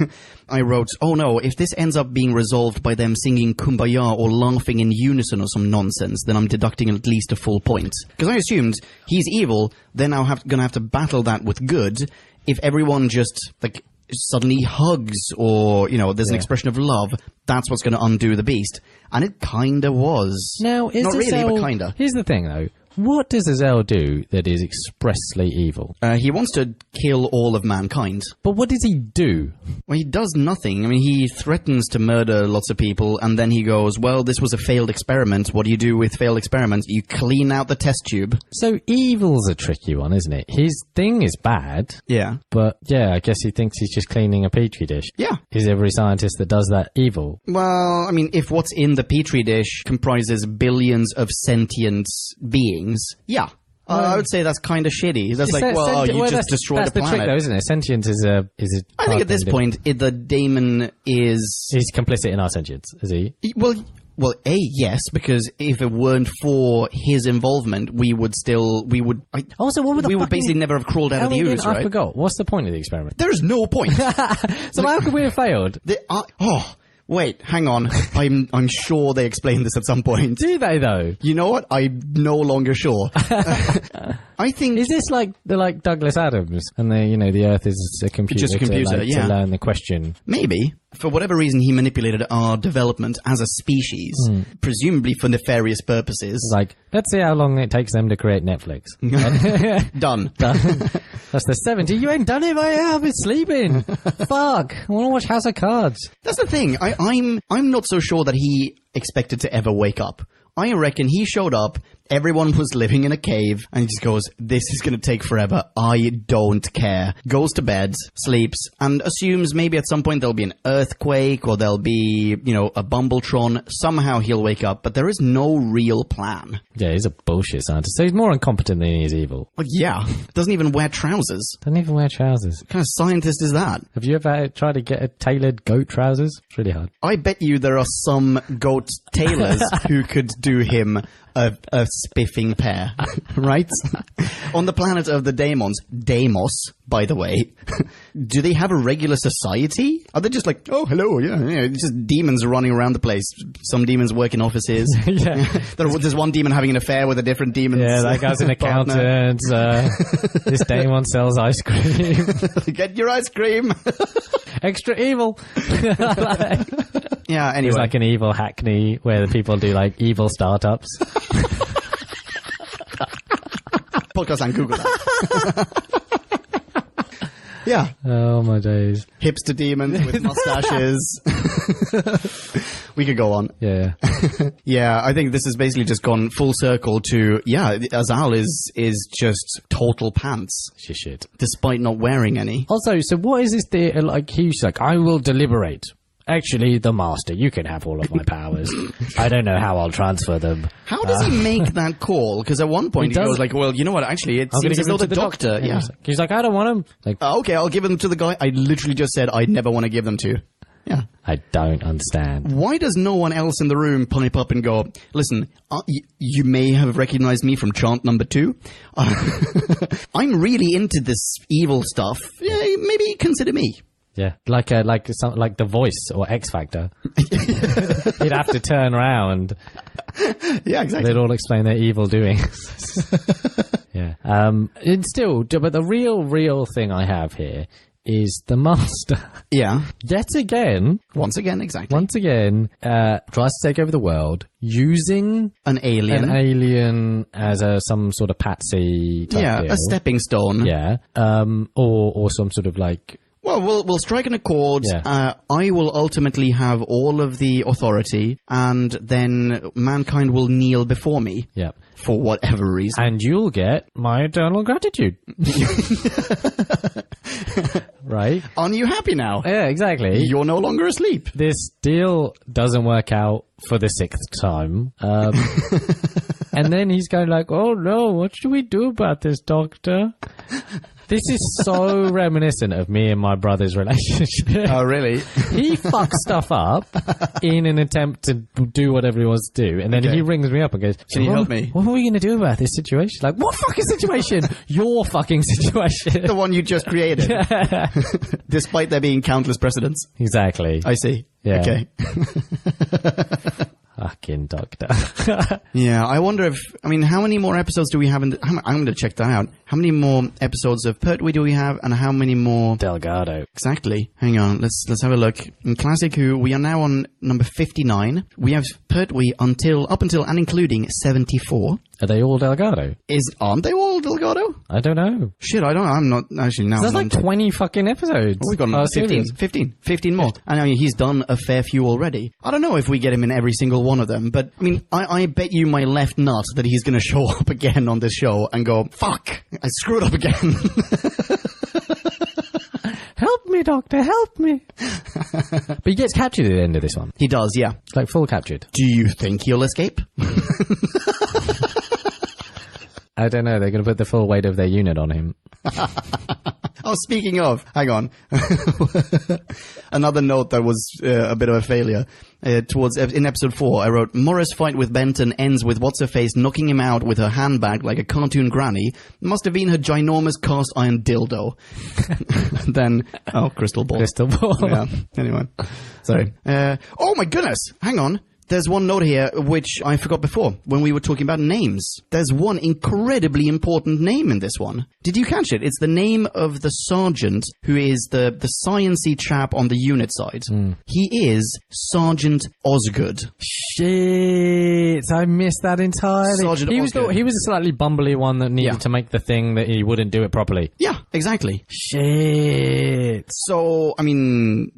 I wrote, oh no, if this ends up being resolved by them singing Kumbaya or laughing in unison or some nonsense, then I'm deducting at least a full point. Because I assumed he's evil, then I'm going to have to battle that with good. If everyone just, like, suddenly hugs or, there's an expression of love, that's what's going to undo the beast. And it kind of was. Now, not really, but kind of. Here's the thing, though. What does Azel do that is expressly evil? He wants to kill all of mankind. But what does he do? Well, he does nothing. I mean, he threatens to murder lots of people, and then he goes, well, this was a failed experiment. What do you do with failed experiments? You clean out the test tube. So evil's a tricky one, isn't it? His thing is bad. Yeah. But, yeah, I guess he thinks he's just cleaning a petri dish. Yeah. Is every scientist that does that evil? Well, I mean, if what's in the petri dish comprises billions of sentient beings, yeah. I would say that's kind of shitty. That's like, you just destroyed the planet. That's the trick, though, isn't it? Sentience is a I think at this point, the Daemon is... He's complicit in our sentience, is he? Well, yes, because if it weren't for his involvement, we would basically never have crawled out of the ooze, right? I forgot. What's the point of the experiment? There is no point. So how could we have failed? Wait, hang on. I'm sure they explained this at some point. Do they though? You know what? I'm no longer sure. I think is this like Douglas Adams and the Earth is a computer, just a computer, to learn the question. Maybe. For whatever reason, he manipulated our development as a species, presumably for nefarious purposes. It's like, let's see how long it takes them to create Netflix. Done. That's the 70. You ain't done it, mate. I've been sleeping. Fuck. I want to watch House of Cards. That's the thing. I'm not so sure that he expected to ever wake up. I reckon he showed up, everyone was living in a cave, and he just goes, this is going to take forever. I don't care. Goes to bed, sleeps, and assumes maybe at some point there'll be an earthquake or there'll be, a Bumbletron. Somehow he'll wake up, but there is no real plan. Yeah, he's a bullshit scientist. So he's more incompetent than he is evil. Well, yeah. Doesn't even wear trousers. Doesn't even wear trousers. What kind of scientist is that? Have you ever tried to get a tailored goat trousers? It's really hard. I bet you there are some goat tailors who could do him a spiffing pair, right? On the planet of the Daemons, Deimos, by the way, do they have a regular society? Are they just like, oh, hello, yeah, just demons running around the place? Some demons work in offices. Yeah. There's one demon having an affair with a different demon. Yeah, that guy's an accountant. This Daemon sells ice cream. Get your ice cream. Extra evil. Yeah, anyway. It's like an evil Hackney where the people do like evil startups. Podcast and Google that. Yeah. Oh my days. Hipster demons with mustaches. We could go on. Yeah. Yeah, I think this has basically just gone full circle to, Azal is just total pants. She's shit. Despite not wearing any. Also, so what is this he's like, I will deliberate. Actually, the master, you can have all of my powers. I don't know how I'll transfer them. How does he make that call? Because at one point he goes like, well, you know what, actually, it seems as though the doctor... Yeah. He's like, I don't want him. Like, okay, I'll give them to the guy I literally just said I'd never want to give them to. Yeah. I don't understand. Why does no one else in the room pipe up and go, listen, you may have recognized me from chant number 2. I'm really into this evil stuff. Yeah, maybe consider me. Yeah, like The Voice or X Factor. You'd have to turn around. Yeah, exactly. They'd all explain their evil doings. Yeah. And still, but the real thing I have here is the master. Yeah. Yet again. Once again, exactly. Once again, tries to take over the world using an alien as some sort of patsy type deal. A stepping stone. Yeah. Or some sort of like... Well, we'll strike an accord. Yeah. I will ultimately have all of the authority, and then mankind will kneel before me. Yeah. For whatever reason. And you'll get my eternal gratitude. Right? Aren't you happy now? Yeah, exactly. You're no longer asleep. This deal doesn't work out for the 6th time. And then he's going like, oh no, what should we do about this, doctor? This is so reminiscent of me and my brother's relationship. Oh, really? He fucks stuff up in an attempt to do whatever he wants to do. And then he rings me up and goes, can you help me? What are we going to do about this situation? Like, what fucking situation? Your fucking situation. The one you just created. Despite there being countless precedents. Exactly. I see. Yeah. Okay. Fucking doctor. Yeah, I wonder how many more episodes do we have I'm going to check that out. How many more episodes of Pertwee do we have, and how many more... Delgado. Exactly. Hang on, let's have a look. In Classic Who, we are now on number 59. We have Pertwee up until and including 74. Are they all Delgado? Aren't they all Delgado? I don't know. Shit, I'm not actually now. So that's like 20 fucking episodes. We've got 15 more. And I mean, he's done a fair few already. I don't know if we get him in every single one of them, but I mean, I bet you my left nut that he's going to show up again on this show and go, fuck, I screwed up again. Help me, doctor, help me. But he gets captured at the end of this one. He does, yeah. Like full captured. Do you think he'll escape? I don't know. They're going to put the full weight of their unit on him. Oh, speaking of, hang on. Another note that was a bit of a failure. In episode 4, I wrote, Morris' fight with Benton ends with what's-her-face knocking him out with her handbag like a cartoon granny. Must have been her ginormous cast iron dildo. Then, crystal ball. Crystal ball. Yeah, anyway. Sorry. Oh my goodness! Hang on. There's one note here which I forgot before when we were talking about names. There's one incredibly important name in this one. Did you catch it? It's the name of the sergeant who is the sciencey chap on the unit side. He is Sergeant Osgood. Shit, I missed that entirely. Sergeant he Osgood. was a slightly bumbly one that needed to make the thing that he wouldn't do it properly. Yeah, exactly. Shit. So, I mean,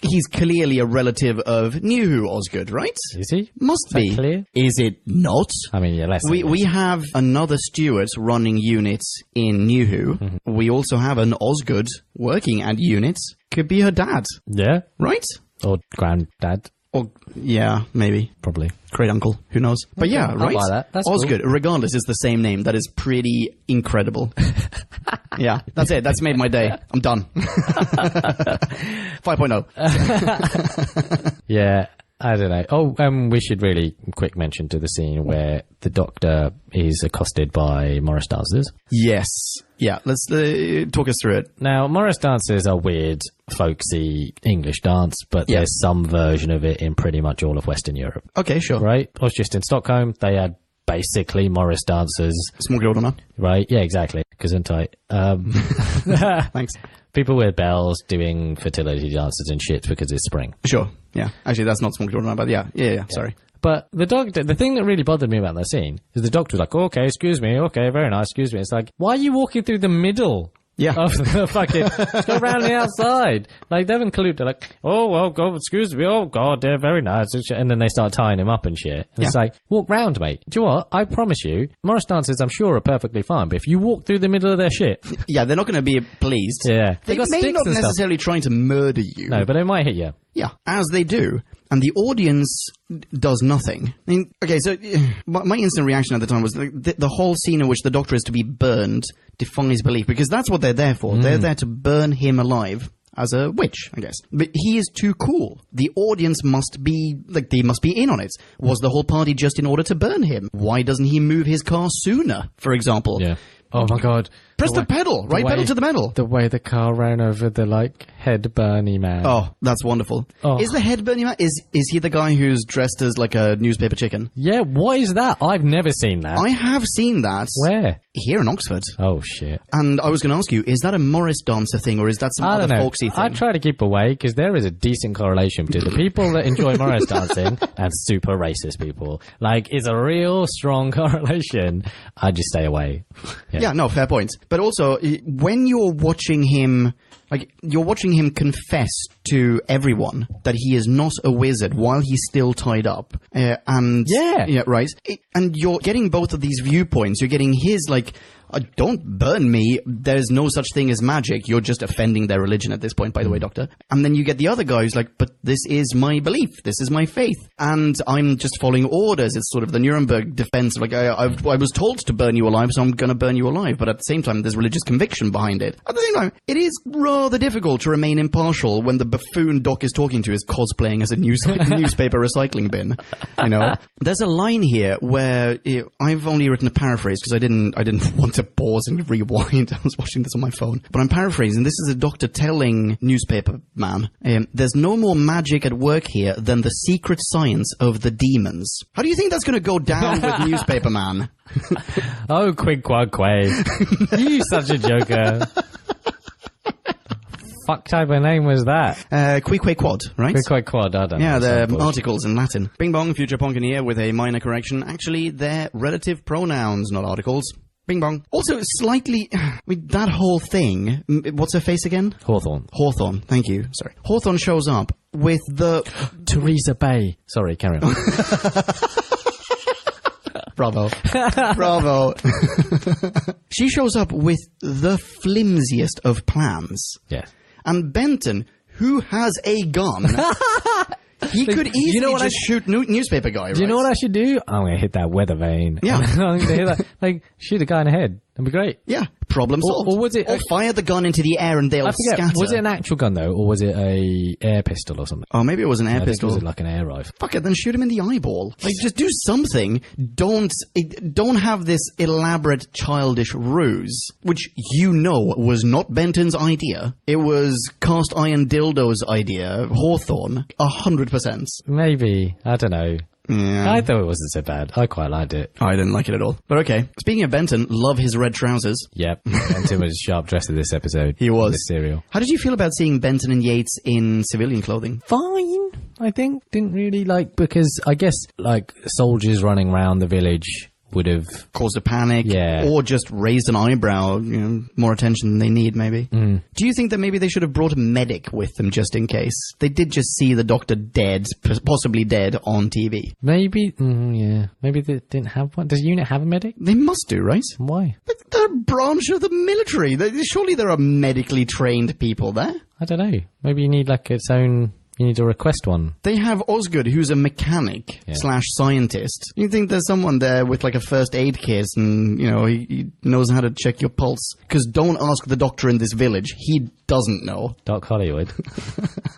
he's clearly a relative of New Who Osgood, right? Is he? Must Is that be. clear? Is it not? I mean, yeah, less. We have another Stewart running units in New Who. Mm-hmm. We also have an Osgood working at units. Could be her dad, Yeah. right? Or granddad, Or, yeah, maybe. probably. Great uncle. Who knows? But yeah, I'll right? buy that. That's Osgood, regardless, it's the same name. That is pretty incredible. Yeah, that's it. That's made my day. I'm done. 5.0. Yeah. I don't know. Oh, we should really quick mention to the scene where the Doctor is accosted by Morris dancers. Yes. Yeah, let's talk us through it. Now, Morris dances are weird, folksy English dance, but there's some version of it in pretty much all of Western Europe. Okay, sure. Right? I was just in Stockholm. They had basically Morris dancers. Smågrodorna. Right? Yeah, exactly. Gesundheit. Thanks. People with bells doing fertility dances and shit because it's spring. Sure. Yeah. Actually, that's not Smågrodorna, but yeah. Sorry. But the Doctor, the thing that really bothered me about that scene is the Doctor was like, okay, excuse me, okay, very nice, excuse me. It's like, why are you walking through the middle? Yeah. Of the fucking, let's go around the outside. Like, they've included, they're like, oh, well, God, excuse me, oh, God, they're very nice. And then they start tying him up and shit. And it's like, walk round, mate. Do you know what? I promise you, Morris dancers, I'm sure, are perfectly fine. But if you walk through the middle of their shit. Yeah, they're not going to be pleased. Yeah. They got may sticks not and stuff. necessarily trying to murder you. No, but they might hit you. Yeah, as they do. And the audience does nothing. I mean, okay, so my instant reaction at the time was the whole scene in which the Doctor is to be burned defies belief, because that's what they're there for. They're there to burn him alive as a witch, I guess. But he is too cool. The audience must be, they must be in on it. Was the whole party just in order to burn him? Why doesn't he move his car sooner, for example? Yeah. Oh my God. Press the pedal, right? Pedal to the metal. The way the car ran over the, head Bernie man. Oh, that's wonderful. Oh. Is the head Bernie man, is he the guy who's dressed as like a newspaper chicken? Yeah, what is that? I've never seen that. I have seen that. Where? Here in Oxford. Oh, shit. And I was going to ask you, is that a Morris dancer thing, or is that some I other don't know. folksy thing? I try to keep away because there is a decent correlation between the people that enjoy Morris dancing and super racist people. It's a real strong correlation. I just stay away. Yeah, no, fair point. But also, when you're watching him, you're watching him confess to everyone that he is not a wizard while he's still tied up. And right. And you're getting both of these viewpoints. You're getting his, don't burn me. There's no such thing as magic. You're just offending their religion at this point, by the way, Doctor. And then you get the other guy who's like, but this is my belief. This is my faith. And I'm just following orders. It's sort of the Nuremberg defense. I was told to burn you alive, so I'm going to burn you alive. But at the same time, there's religious conviction behind it. At the same time, it is rather difficult to remain impartial when the buffoon Doc is talking to is cosplaying as a newspaper recycling bin. There's a line here where I've only written a paraphrase because I didn't want to pause and rewind. I was watching this on my phone. But I'm paraphrasing. This is a Doctor telling newspaper man, there's no more magic at work here than the secret science of the demons. How do you think that's going to go down with newspaper man? Oh, quid quad quay. You such a joker. Fuck type of name was that? Qui quad, right? Quid quad, I don't know. Yeah, they're articles in Latin. Bing bong, future Ponkin here with a minor correction. Actually, they're relative pronouns, not articles. Bing bong. Also, slightly, that whole thing, what's her face again? Hawthorne. Thank you. Sorry. Hawthorne shows up with the... Theresa Bay. Sorry, carry on. Bravo. Bravo. She shows up with the flimsiest of plans. Yes. And Benton, who has a gun... He could easily shoot newspaper guy, right? Do you know what I should do? I'm going to hit that weather vane. Yeah. I'm going to hit that. Shoot a guy in the head. That'd be great. Yeah. Problem solved. Or was it... Or fire the gun into the air and they'll I forget, scatter. was it an actual gun, though, or was it a air pistol or something? Oh, maybe it was an air pistol. Was it like an air rifle? Fuck it, then shoot him in the eyeball. Like, just do something. Don't have this elaborate childish ruse, which you know was not Benton's idea. It was Cast Iron Dildo's idea. Hawthorne. 100%. Maybe. I don't know. Yeah. I thought it wasn't so bad. I quite liked it. I didn't like it at all. But okay. Speaking of Benton, love his red trousers. Yep. Benton was sharp dressed in this episode. He was. This serial. How did you feel about seeing Benton and Yates in civilian clothing? Fine, I think. Didn't really because I guess soldiers running around the village would have caused a panic, or just raised an eyebrow, more attention than they need, maybe. Do you think that maybe they should have brought a medic with them just in case? They did just see the doctor dead, possibly dead, on TV. Maybe, maybe they didn't have one. Does the unit have a medic? They must do, right? Why? They're a branch of the military. Surely there are medically trained people there. I don't know. Maybe you need its own... You need to request one. They have Osgood, who's a mechanic / scientist. You think there's someone there with a first aid kit and, he knows how to check your pulse. Because don't ask the doctor in this village. He doesn't know. Doc Hollywood.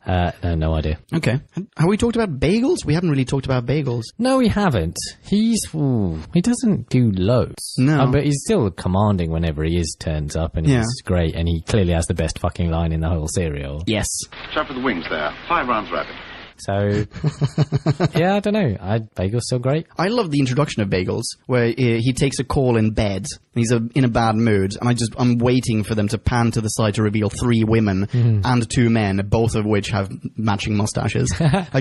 No idea. Okay. Have we talked about bagels? We haven't really talked about bagels. No, we haven't. He doesn't do loads. No. But he's still commanding whenever he turns up, and he's great, and he clearly has the best fucking line in the whole serial. Yes. Shot for the wings there. 5 rounds rapid. So, I don't know. Bagel's still great. I love the introduction of Bagels, where he takes a call in bed. He's in a bad mood, and I'm waiting for them to pan to the side to reveal 3 women and 2 men, both of which have matching mustaches. I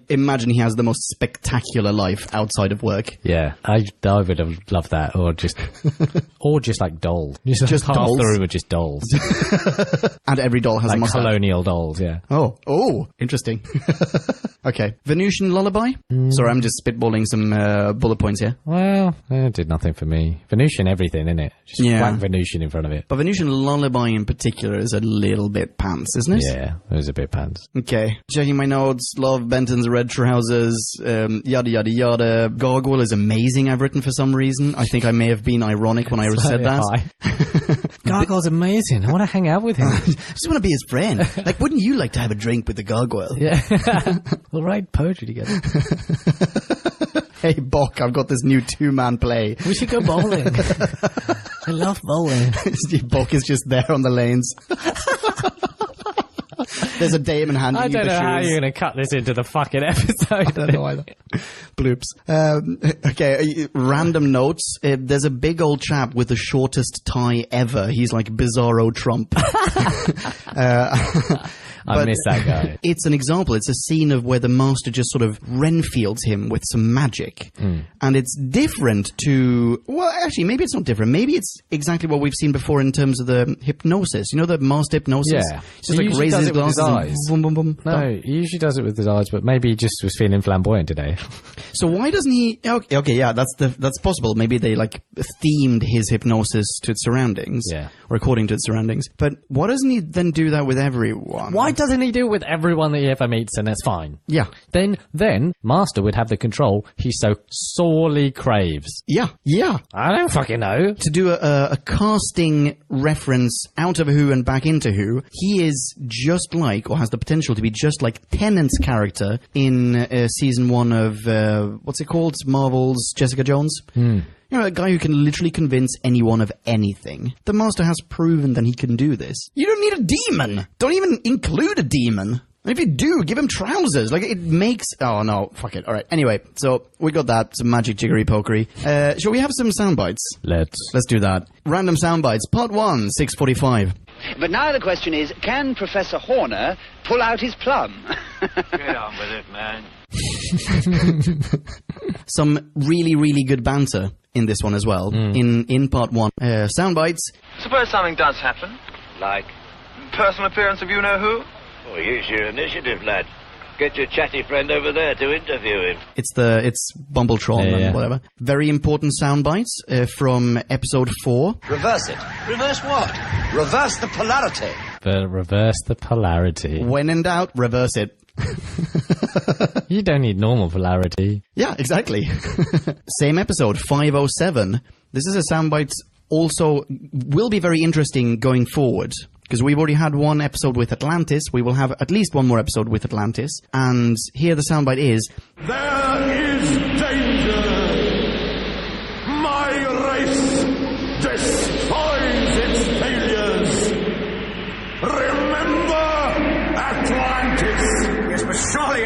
imagine he has the most spectacular life outside of work. Yeah, I would have loved that, or just dolls. Just half dolls? the room are just dolls. And every doll has a mustache. Colonial dolls, yeah. Oh, interesting. Okay. Venusian Lullaby? Sorry, I'm just spitballing some bullet points here. Well, it did nothing for me. Venusian everything, innit? Just whack Venusian in front of it. But Venusian Lullaby in particular is a little bit pants, isn't it? Yeah, it was a bit pants. Okay. Checking my notes. Love Benton's red trousers. Yada, yada, yada. Gargoyle is amazing, I've written for some reason. I think I may have been ironic when I said that. Gargoyle's amazing. I want to hang out with him. I just want to be his friend. Wouldn't you like to have a drink with the gargoyle? Yeah. We'll write poetry together. Hey, Bok, I've got this new 2-man play. We should go bowling. I love bowling. Bok is just there on the lanes. There's a Daemon handing you the shoes. I don't know how you're going to cut this into the fucking episode. I don't know either. Bloops. Okay, random notes. There's a big old chap with the shortest tie ever. He's like Bizarro Trump. I miss that guy. It's an example. It's a scene of where the master just sort of Renfields him with some magic. And it's different to... Well, actually, maybe it's not different. Maybe it's exactly what we've seen before in terms of the hypnosis. You know the master hypnosis? Yeah. It's just raises his glasses and boom, boom, boom. No, he usually does it with his eyes, but maybe he just was feeling flamboyant today. So why doesn't he... Okay, yeah, that's possible. Maybe they themed his hypnosis to its surroundings. Yeah. Or according to its surroundings. But why doesn't he then do that with everyone? Why doesn't he do it with everyone that he ever meets, and that's fine? Yeah. Then Master would have the control he so sorely craves. Yeah. I don't fucking know. To do a casting reference out of Who and back into Who, he is just like, or has the potential to be just like Tennant's character in season 1 of, what's it called? Marvel's Jessica Jones. You know, a guy who can literally convince anyone of anything. The Master has proven that he can do this. You don't need a demon! Don't even include a demon! And if you do, give him trousers. It makes... Oh, no. Fuck it. All right. Anyway, so we got that. Some magic jiggery pokery. Shall we have some sound bites? Let's do that. Random sound bites. Part 1, 6:45. But now the question is, can Professor Horner pull out his plum? Get on with it, man. Some really, really good banter in this one as well. In part 1. Sound bites. Suppose something does happen. Like? Personal appearance of you-know-who? Well, use your initiative, lad. Get your chatty friend over there to interview him. It's Bumbletron and whatever. Very important sound bites from episode 4. Reverse it. Reverse what? Reverse the polarity. Reverse the polarity. When in doubt, reverse it. You don't need normal polarity. Yeah, exactly. Same episode, 507. This is a soundbite also will be very interesting going forward. Because we've already had one episode with Atlantis. We will have at least one more episode with Atlantis. And here the soundbite is... There is danger. My race despise its failures. Remember Atlantis. Yes, but surely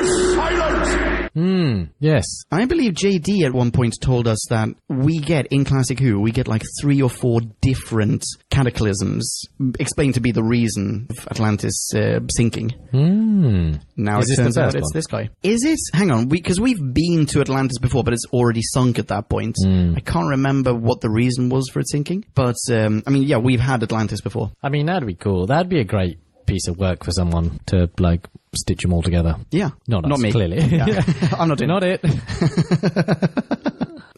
Be silent. Yes. I believe JD at one point told us that we get, in Classic Who, we get like 3 or 4 different cataclysms explained to be the reason of Atlantis sinking. Now Is it this the turns out first it's one? this guy. Is it? Hang on, because we've been to Atlantis before, but it's already sunk at that point. I can't remember what the reason was for it sinking. But, I mean, yeah, we've had Atlantis before. I mean, that'd be cool. That'd be a great piece of work for someone to, like, stitch them all together. Yeah. Not us, me. clearly. Yeah. I'm not doing Not it.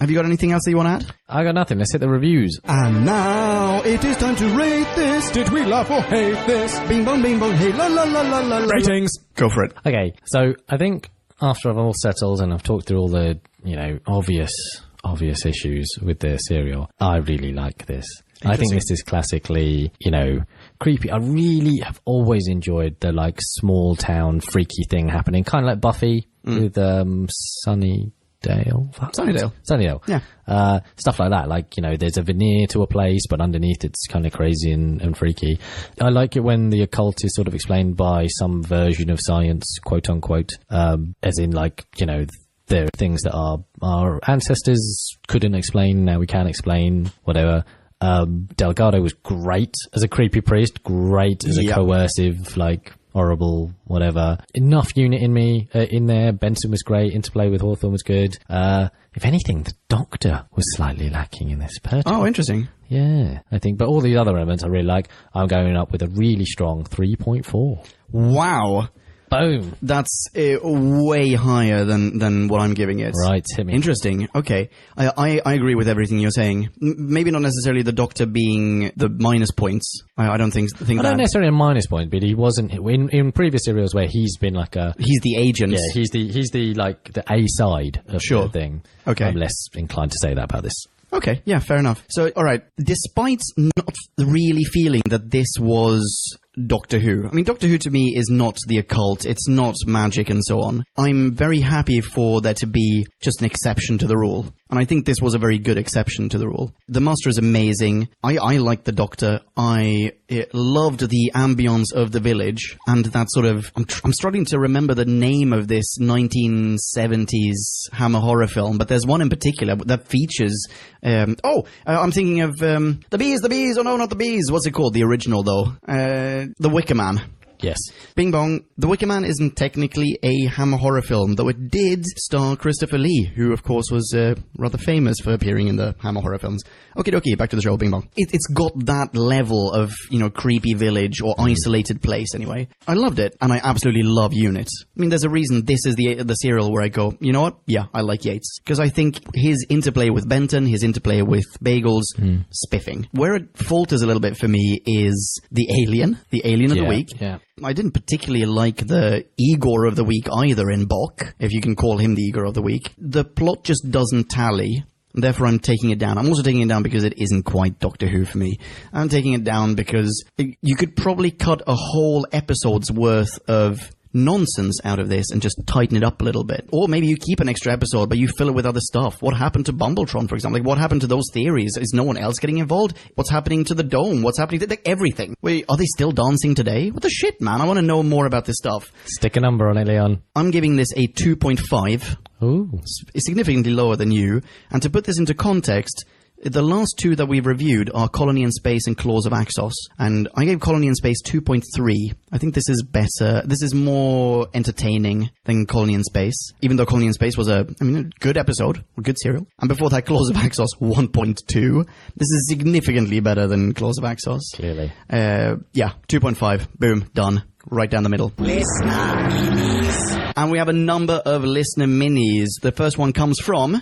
Have you got anything else that you want to add? I got nothing. Let's hit the reviews. And now it is time to rate this. Did we love or hate this? Bing bong, hey, la la la la la. Ratings. Go for it. Okay, so I think after I've all settled and I've talked through all the, you know, obvious issues with the serial, I really like this. I think this is classically, you know, creepy. I really have always enjoyed the, like, small town freaky thing happening, kind of like Buffy with Sunnydale. Sunnydale. Yeah. Stuff like that. Like, you know, there's a veneer to a place, but underneath it's kind of crazy and freaky. I like it when the occult is sort of explained by some version of science, quote unquote, as in, like, you know, there are things that our ancestors couldn't explain, now we can explain, whatever. Delgado was great as a creepy priest, great as a coercive, like, horrible, whatever. Enough unit in there. Benson was great. Interplay with Hawthorne was good. If anything, the Doctor was slightly lacking in this. Oh, interesting. Yeah, I think. But all the other elements I really like. I'm going up with a really strong 3.4. Wow. Boom. That's way higher than what I'm giving it. Right, hit me. Interesting. Okay. I agree with everything you're saying. Maybe not necessarily the Doctor being the minus points. I don't think I don't necessarily a minus point, but he wasn't in previous serials where he's been like a... He's the agent. Yeah, he's the like the A side of the thing. Okay. I'm less inclined to say that about this. Okay, yeah, fair enough. So, all right, despite not really feeling that this was Doctor Who, I mean, Doctor Who to me is not the occult, it's not magic and so on. I'm very happy for there to be just an exception to the rule. And I think this was a very good exception to the rule. The Master is amazing. I like the Doctor. I loved the ambience of the village and that sort of... I'm struggling to remember the name of this 1970s Hammer horror film, but there's one in particular that features... I'm thinking of The Bees. Oh, no, not The Bees. What's it called? The original, though. The Wicker Man. Yes. Bing bong. The Wicker Man isn't technically a Hammer horror film, though it did star Christopher Lee, who, of course, was rather famous for appearing in the Hammer horror films. Okie dokie, back to the show, bing bong. It's got that level of, you know, creepy village or isolated place, anyway. I loved it, and I absolutely love Unit. I mean, there's a reason this is the serial where I go, you know what? Yeah, I like Yates. Because I think his interplay with Benton, his interplay with Bagels, spiffing. Where it falters a little bit for me is the alien of the week. Yeah. I didn't particularly like the Igor of the week either in Bok, if you can call him the Igor of the week. The plot just doesn't tally. Therefore, I'm taking it down. I'm also taking it down because it isn't quite Doctor Who for me. I'm taking it down because you could probably cut a whole episode's worth of nonsense out of this and just tighten it up a little bit. Or maybe you keep an extra episode, but you fill it with other stuff. What happened to Bumbletron, for example? Like, what happened to those theories? Is no one else getting involved? What's happening to the dome? What's happening to everything? Wait, are they still dancing today? What the shit, man? I want to know more about this stuff. Stick a number on it, Leon. I'm giving this a 2.5. Ooh. It's significantly lower than you. And to put this into context, the last two that we've reviewed are Colony in Space and Claws of Axos. And I gave Colony in Space 2.3. I think this is better. This is more entertaining than Colony in Space. Even though Colony in Space was a good episode, a good serial. And before that, Claws of Axos 1.2. This is significantly better than Claws of Axos. Clearly. 2.5. Boom. Done. Right down the middle. Listener, And we have a number of listener minis. The first one comes from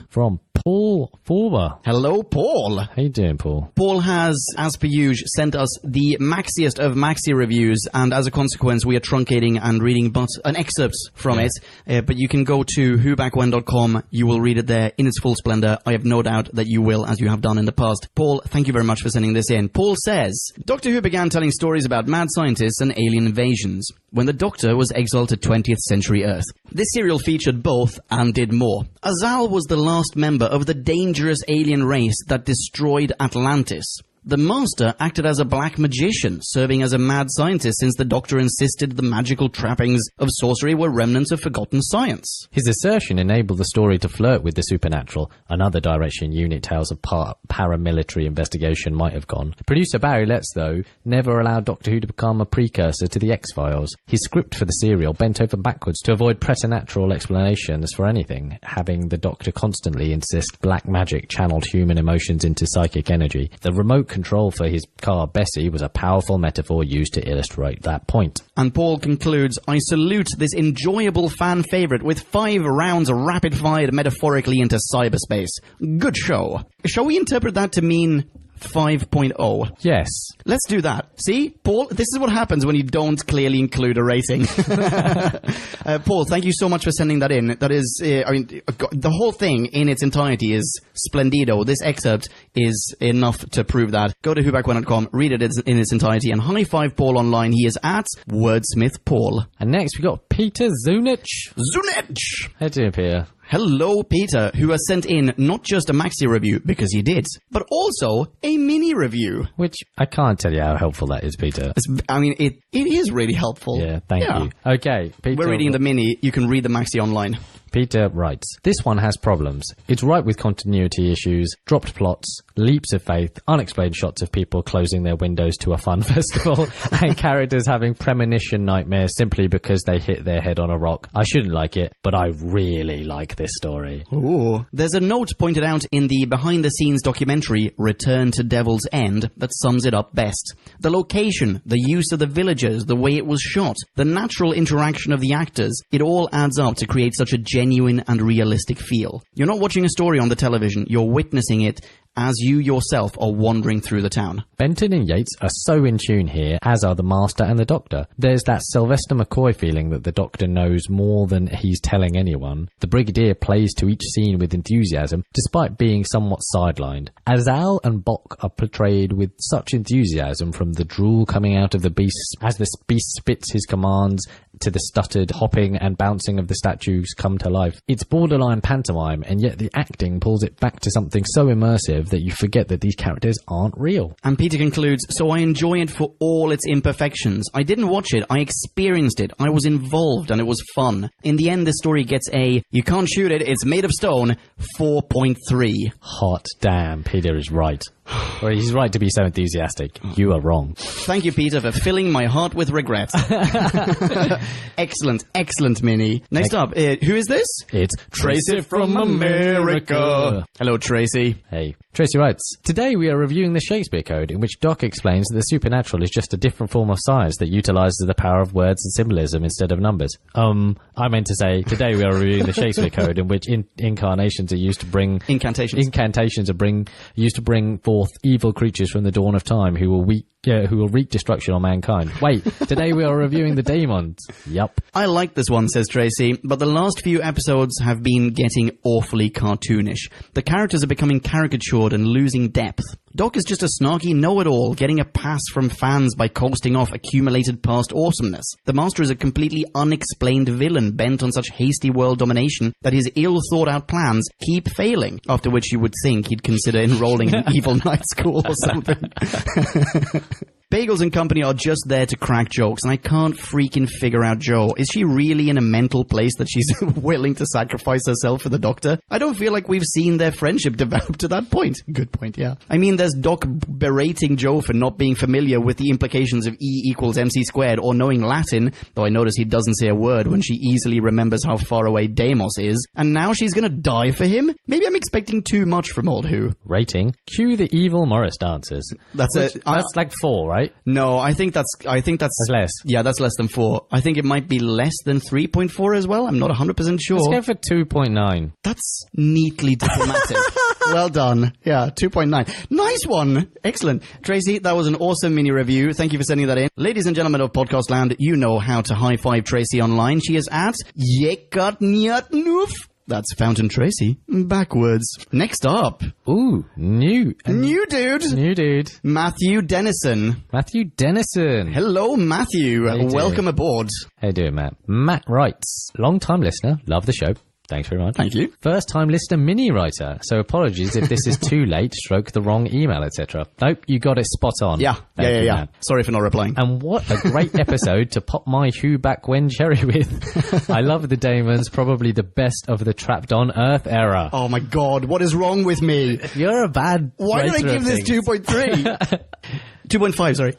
Paul Forber. Hello, Paul. How you doing, Paul? Paul has, as per usual, sent us the maxiest of maxi reviews, and as a consequence, we are truncating and reading but an excerpt from it. But you can go to whobackwhen.com. You will read it there in its full splendor. I have no doubt that you will, as you have done in the past. Paul, thank you very much for sending this in. Paul says, Doctor Who began telling stories about mad scientists and alien invasions when the Doctor was exiled to 20th century Earth. This serial featured both and did more. Azal was the last member of the dangerous alien race that destroyed Atlantis. The Master acted as a black magician, serving as a mad scientist since the Doctor insisted the magical trappings of sorcery were remnants of forgotten science. His assertion enabled the story to flirt with the supernatural, another direction unit tales of paramilitary investigation might have gone. Producer Barry Letts, though, never allowed Doctor Who to become a precursor to the X-Files. His script for the serial bent over backwards to avoid preternatural explanations for anything, having the Doctor constantly insist black magic channeled human emotions into psychic energy. The remote control for his car Bessie was a powerful metaphor used to illustrate that point. And Paul concludes, I salute this enjoyable fan favourite with 5 rounds rapid-fired metaphorically into cyberspace. Good show. Shall we interpret that to mean 5.0? Yes. Let's do that. See, Paul, this is what happens when you don't clearly include a rating. Paul, thank you so much for sending that in. That is, the whole thing in its entirety is splendido. This excerpt is enough to prove that. Go to whobackwhen.com, read it in its entirety, and high five Paul online. He is at Wordsmith Paul. And next we got Peter Zunich. How do you, Peter? Hello, Peter, who has sent in not just a maxi review, because he did, but also a mini review. Which I can't tell you how helpful that is, Peter. It is really helpful. Yeah, thank you. Okay, Peter. We're reading the mini. You can read the maxi online. Peter writes, this one has problems. It's ripe with continuity issues, dropped plots, leaps of faith, unexplained shots of people closing their windows to a fun festival, and characters having premonition nightmares simply because they hit their head on a rock. I shouldn't like it, but I really like this story. Ooh. There's a note pointed out in the behind-the-scenes documentary Return to Devil's End that sums it up best. The location, the use of the villagers, the way it was shot, the natural interaction of the actors, it all adds up to create such a genuine and realistic feel. You're not watching a story on the television, you're witnessing it as you yourself are wandering through the town. Benton and Yates are so in tune here, as are the Master and the Doctor. There's that Sylvester McCoy feeling that the Doctor knows more than he's telling anyone. The Brigadier plays to each scene with enthusiasm, despite being somewhat sidelined. Azal and Bok are portrayed with such enthusiasm, from the drool coming out of the beast as the beast spits his commands, to the stuttered hopping and bouncing of the statues come to life. It's borderline pantomime, and yet the acting pulls it back to something so immersive that you forget that these characters aren't real. And Peter concludes, so I enjoy it for all its imperfections. I didn't watch it, I experienced it, I was involved, and it was fun. In the end, the story gets a, you can't shoot it, it's made of stone, 4.3. Hot damn, Peter is right. Or he's right to be so enthusiastic. You are wrong. Thank you, Peter, for filling my heart with regret. Excellent mini. Next up, who is this? It's Tracy from America. Hello, Tracy. Hey. Tracy writes, today we are reviewing the Shakespeare Code, in which Doc explains that the supernatural is just a different form of science that utilizes the power of words and symbolism instead of numbers. I meant to say, today we are reviewing the Shakespeare Code, in which incarnations are used to bring... Incantations are used to bring forth evil creatures from the dawn of time who will wreak destruction on mankind. Wait, today we are reviewing the Daemons. Yup. I like this one, says Tracy, but the last few episodes have been getting awfully cartoonish. The characters are becoming caricatured and losing depth. Doc is just a snarky know-it-all, getting a pass from fans by coasting off accumulated past awesomeness. The Master is a completely unexplained villain bent on such hasty world domination that his ill-thought-out plans keep failing, after which you would think he'd consider enrolling in Evil Night School or something. Bagels and company are just there to crack jokes, and I can't freaking figure out Jo. Is she really in a mental place that she's willing to sacrifice herself for the Doctor? I don't feel like we've seen their friendship develop to that point. Good point, yeah. I mean, there's Doc berating Jo for not being familiar with the implications of E equals MC squared or knowing Latin, though I notice he doesn't say a word when she easily remembers how far away Deimos is, and now she's gonna die for him? Maybe I'm expecting too much from Old Who. Rating. Cue the evil Morris dancers. That's like 4, right? right? No, I think that's less. Yeah, that's less than 4. I think it might be less than 3.4 as well. I'm not 100% sure. Let's go for 2.9. That's neatly diplomatic. Well done. Yeah, 2.9. Nice one. Excellent. Tracy, that was an awesome mini review. Thank you for sending that in. Ladies and gentlemen of Podcast Land, you know how to high five Tracy online. She is at Yekatnyatnuf. That's Fountain Tracy. Backwards. Next up. Ooh, new dude. New dude. Matthew Dennison. Matthew Dennison. Hello, Matthew. Welcome aboard. How you doing, Matt? Matt writes, long-time listener, love the show. Thanks very much. Thank you. First-time listener mini-writer, so apologies if this is too late, stroke the wrong email, etc. Nope, you got it spot on. Yeah. Matt. Sorry for not replying. And what a great episode to pop my who back when cherry with. I love the Daemons, probably the best of the Trapped on Earth era. Oh my god, what is wrong with me? You're a bad Why did I give this 2.3? 2.5, sorry.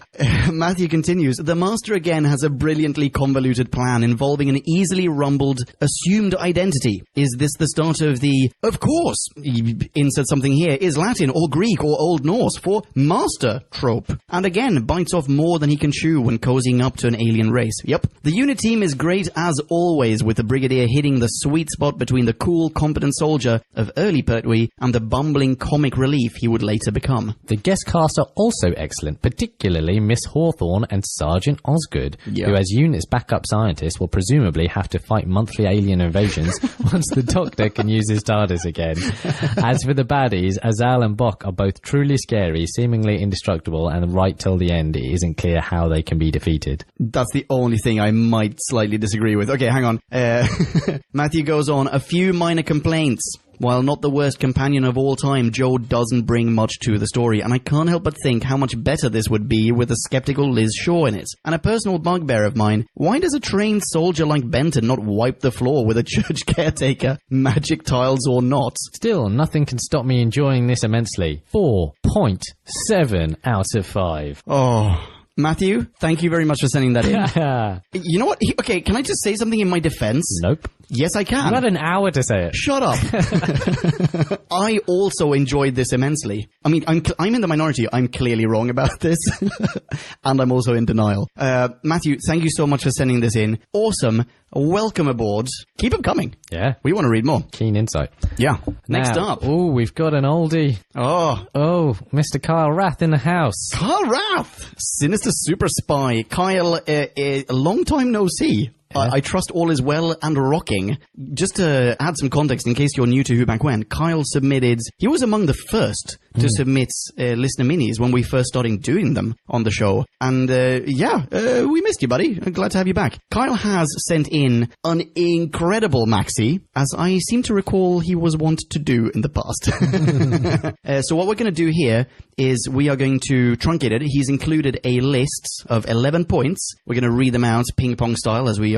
Matthew continues, the Master again has a brilliantly convoluted plan involving an easily rumbled, assumed identity. Is this the start of the, of course, insert something here, is Latin or Greek or Old Norse for master trope? And again, bites off more than he can chew when cozying up to an alien race. Yep. The unit team is great as always, with the Brigadier hitting the sweet spot between the cool, competent soldier of early Pertwee and the bumbling comic relief he would later become. The guest cast are also excellent, particularly Miss Hawthorne and Sergeant Osgood, who as unit's backup scientists will presumably have to fight monthly alien invasions once the Doctor can use his TARDIS again. As for the baddies, Azal and Bok are both truly scary, seemingly indestructible, and right till the end it isn't clear how they can be defeated. That's the only thing I might slightly disagree with. Okay, hang on. Matthew goes on, a few minor complaints. While not the worst companion of all time, Joe doesn't bring much to the story, and I can't help but think how much better this would be with a skeptical Liz Shaw in it. And a personal bugbear of mine, why does a trained soldier like Benton not wipe the floor with a church caretaker, magic tiles or not? Still, nothing can stop me enjoying this immensely. 4.7 out of 5. Oh... Matthew, thank you very much for sending that in. You know what? Okay, can I just say something in my defense? Nope. Yes, I can. You had an hour to say it. Shut up. I also enjoyed this immensely. I mean, I'm in the minority. I'm clearly wrong about this. And I'm also in denial. Matthew, thank you so much for sending this in. Awesome. Welcome aboard. Keep them coming. Yeah. We want to read more. Keen insight. Yeah. Next up. Oh, we've got an oldie. Oh, Mr. Kyle Rath in the house. Kyle Rath! Sinister super spy. Kyle, a long time no see. Yeah. I trust all is well and rocking. Just to add some context, in case you're new to Who Back When, Kyle submitted... He was among the first to submit listener minis when we first started doing them on the show. And we missed you, buddy. Glad to have you back. Kyle has sent in an incredible maxi, as I seem to recall he was wont to do in the past. So what we're going to do here is we are going to truncate it. He's included a list of 11 points. We're going to read them out ping-pong style, as we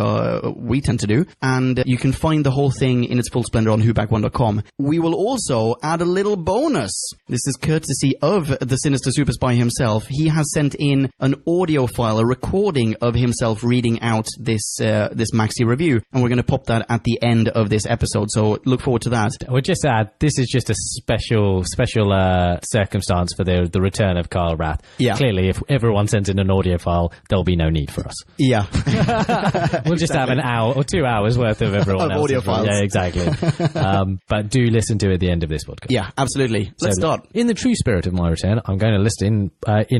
tend to do. And you can find the whole thing in its full splendor on whoback1.com. We will also add a little bonus. This is courtesy of the Sinister Super Spy himself. He has sent in an audio file, a recording of himself reading out this maxi review. And we're going to pop that at the end of this episode. So look forward to that. We'll just add, this is just a special circumstance for the return of Kyle Rath. Yeah. Clearly, if everyone sends in an audio file, there'll be no need for us. Yeah. We'll just have an hour or 2 hours worth of everyone else's audio files. Yeah, exactly. But do listen to it at the end of this podcast. Yeah, absolutely. Let's start. In the true spirit of my return, I'm going to list in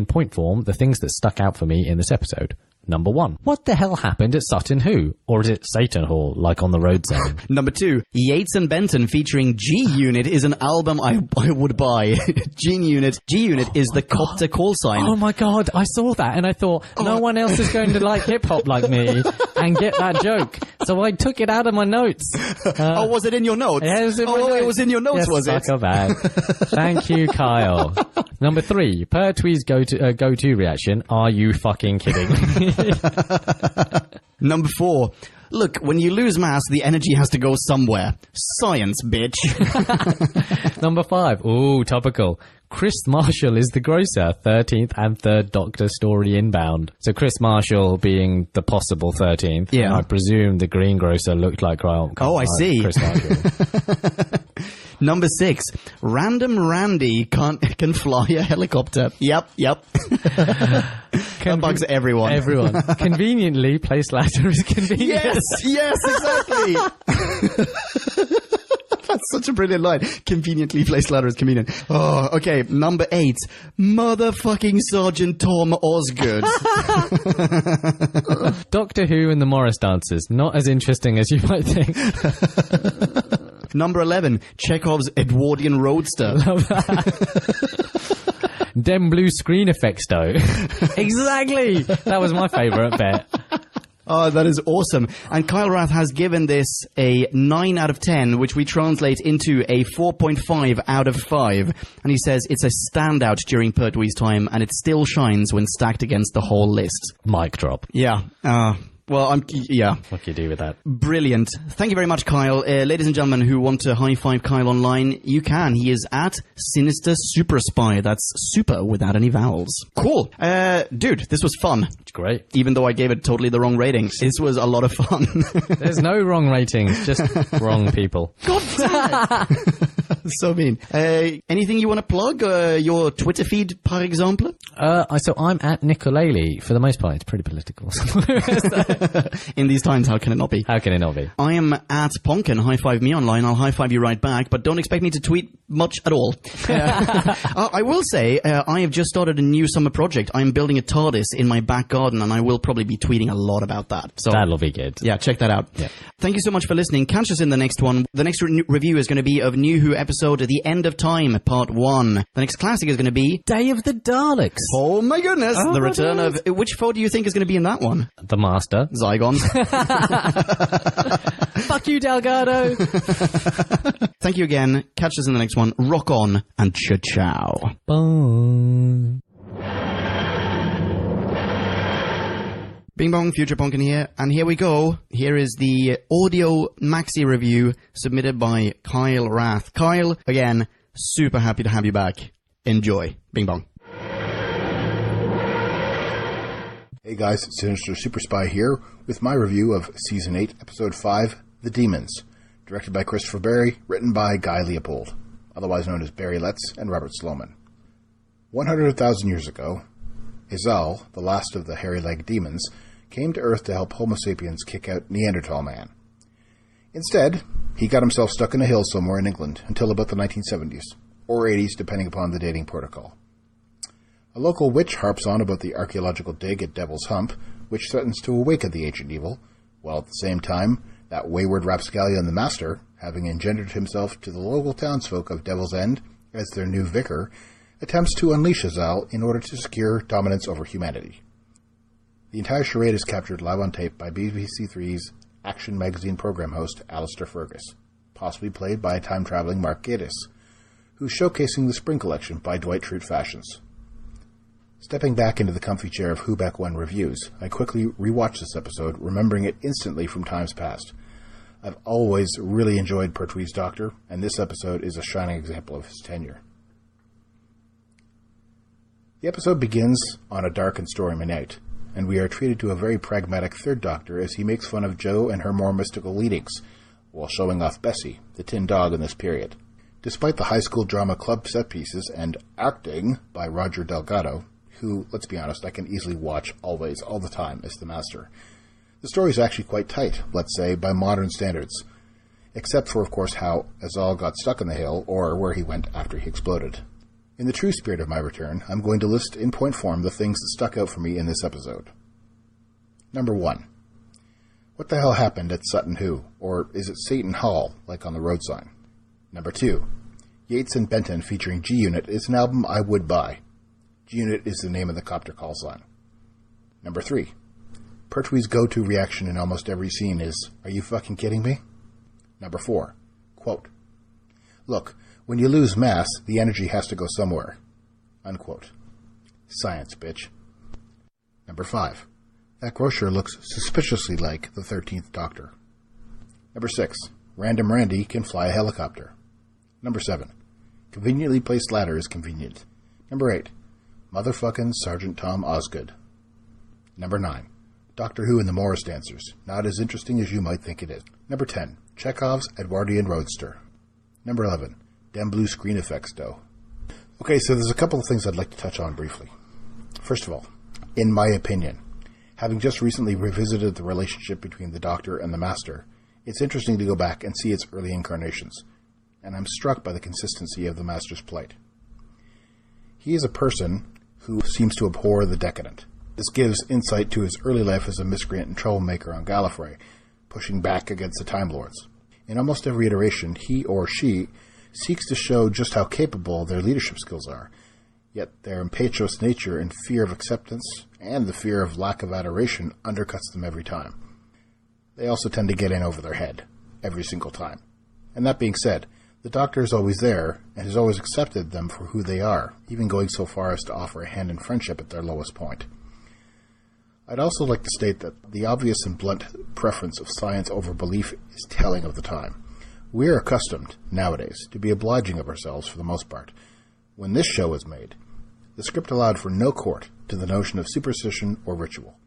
point form the things that stuck out for me in this episode. Number 1. What the hell happened at Sutton Hoo? Or is it Satan Hall, like on the road zone? Number 2. Yates and Benton featuring G-Unit is an album I would buy. G-Unit is the copter call sign. Oh my god, I saw that and I thought, no one else is going to like hip-hop like me and get that joke. So I took it out of my notes. Was it in your notes? Yeah, it was in my notes. It was in your notes, yes, was it? Sucker bad. Thank you, Kyle. Number 3. Pertwee's go-to reaction. Are you fucking kidding me? Number 4. Look, when you lose mass, the energy has to go somewhere. Science, bitch. Number 5. Ooh, topical. Chris Marshall is the grocer, 13th and 3rd Doctor story inbound. So Chris Marshall being the possible 13th. Yeah. And I presume the greengrocer looked like I see. Chris Marshall. Number 6. Random Randy can fly a helicopter. Yep. That bugs everyone. Everyone. Conveniently placed ladder is convenient. Yes, exactly. That's such a brilliant line. Conveniently placed ladder is convenient. Oh, okay. Number 8. Motherfucking Sergeant Tom Osgood. Doctor Who and the Morris dancers. Not as interesting as you might think. Number 11. Chekhov's Edwardian Roadster. Love that. Dem blue screen effects, though. Exactly. That was my favourite bit. Oh, that is awesome. And Kyle Rath has given this a 9 out of 10, which we translate into a 4.5 out of 5. And he says it's a standout during Pertwee's time, and it still shines when stacked against the whole list. Mic drop. Yeah. What can you do with that? Brilliant. Thank you very much, Kyle. Ladies and gentlemen who want to high-five Kyle online, you can. He is at Sinister Super Spy. That's super without any vowels. Cool. Dude, this was fun. It's great. Even though I gave it totally the wrong rating. This was a lot of fun. There's no wrong rating, just wrong people. God damn it. So mean. Anything you want to plug? Your Twitter feed, par exemple? So I'm at Nicolele. For the most part, it's pretty political. In these times, how can it not be? How can it not be? I am at Ponkin. High-five me online. I'll high-five you right back, but don't expect me to tweet much at all. I will say, I have just started a new summer project. I'm building a TARDIS in my back garden, and I will probably be tweeting a lot about that. So that'll be good. Yeah, check that out. Yeah. Thank you so much for listening. Catch us in the next one. The next review is going to be of New Who episode The End of Time, Part 1. The next classic is going to be Day of the Daleks. Oh my goodness. The return of... Which foe do you think is going to be in that one? The Master. Zygons. Fuck you, Delgado. Thank you again. Catch us in the next one. Rock on and cha-chow. Bye. Bing bong, Future Ponkin here, and here we go. Here is the audio maxi review submitted by Kyle Rath. Kyle, again, super happy to have you back. Enjoy. Bing bong. Hey guys, it's Sinister Super Spy here with my review of Season 8, Episode 5, The Daemons, directed by Christopher Barry, written by Guy Leopold, otherwise known as Barry Letts and Robert Sloman. 100,000 years ago, Izal, the last of the hairy-legged demons, came to Earth to help Homo sapiens kick out Neanderthal man. Instead, he got himself stuck in a hill somewhere in England until about the 1970s, or 80s depending upon the dating protocol. A local witch harps on about the archaeological dig at Devil's Hump, which threatens to awaken the ancient evil, while at the same time, that wayward rapscallion the Master, having engendered himself to the local townsfolk of Devil's End as their new vicar, attempts to unleash Izal in order to secure dominance over humanity. The entire charade is captured live on tape by BBC Three's Action Magazine program host Alistair Fergus, possibly played by time-traveling Mark Gatiss, who's showcasing the Spring Collection by Dwight Schrute Fashions. Stepping back into the comfy chair of Who Back When reviews, I quickly rewatched this episode, remembering it instantly from times past. I've always really enjoyed Pertwee's Doctor, and this episode is a shining example of his tenure. The episode begins on a dark and stormy night, and we are treated to a very pragmatic Third Doctor as he makes fun of Jo and her more mystical leadings, while showing off Bessie, the tin dog in this period. Despite the high school drama club set pieces and acting by Roger Delgado, who, let's be honest, I can easily watch always, all the time as the Master, the story is actually quite tight, let's say, by modern standards, except for, of course, how Izal got stuck in the hill, or where he went after he exploded. In the true spirit of my return, I'm going to list in point form the things that stuck out for me in this episode. Number 1. What the hell happened at Sutton Hoo? Or is it Satan Hall, like on the road sign? Number 2. Yates and Benton featuring G-Unit is an album I would buy. G-Unit is the name of the copter call sign. Number 3. Pertwee's go-to reaction in almost every scene is, "Are you fucking kidding me?" Number 4. Quote, "Look, when you lose mass, the energy has to go somewhere." Unquote. Science, bitch. Number 5. That grocer looks suspiciously like the 13th Doctor. Number 6. Random Randy can fly a helicopter. Number 7. Conveniently placed ladder is convenient. Number 8. Motherfucking Sergeant Tom Osgood. Number 9. Doctor Who and the Morris Dancers. Not as interesting as you might think it is. Number 10. Chekhov's Edwardian Roadster. Number 11. Dem blue screen effects, though. Okay, so there's a couple of things I'd like to touch on briefly. First of all, In my opinion, having just recently revisited the relationship between the Doctor and the Master, it's interesting to go back and see its early incarnations, and I'm struck by the consistency of the Master's plight. He is a person who seems to abhor the decadent. This gives insight to his early life as a miscreant and troublemaker on Gallifrey, pushing back against the Time Lords. In almost every iteration, he or she seeks to show just how capable their leadership skills are, yet their impetuous nature and fear of acceptance and the fear of lack of adoration undercuts them every time. They also tend to get in over their head, every single time. And that being said, the Doctor is always there, and has always accepted them for who they are, even going so far as to offer a hand in friendship at their lowest point. I'd also like to state that the obvious and blunt preference of science over belief is telling of the time. We are accustomed, nowadays, to be obliging of ourselves for the most part. When this show was made, the script allowed for no court to the notion of superstition or ritual.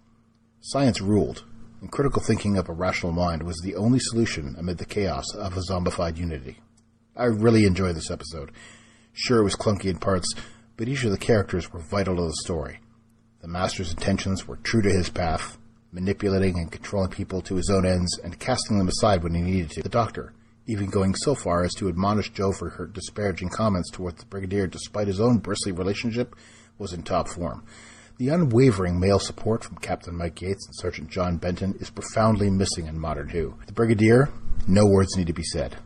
Science ruled, and critical thinking of a rational mind was the only solution amid the chaos of a zombified unity. I really enjoyed this episode. Sure, it was clunky in parts, but each of the characters were vital to the story. The Master's intentions were true to his path, manipulating and controlling people to his own ends and casting them aside when he needed to. The Doctor, even going so far as to admonish Jo for her disparaging comments towards the Brigadier despite his own bristly relationship, was in top form. The unwavering male support from Captain Mike Yates and Sergeant John Benton is profoundly missing in modern Who. The Brigadier, no words need to be said.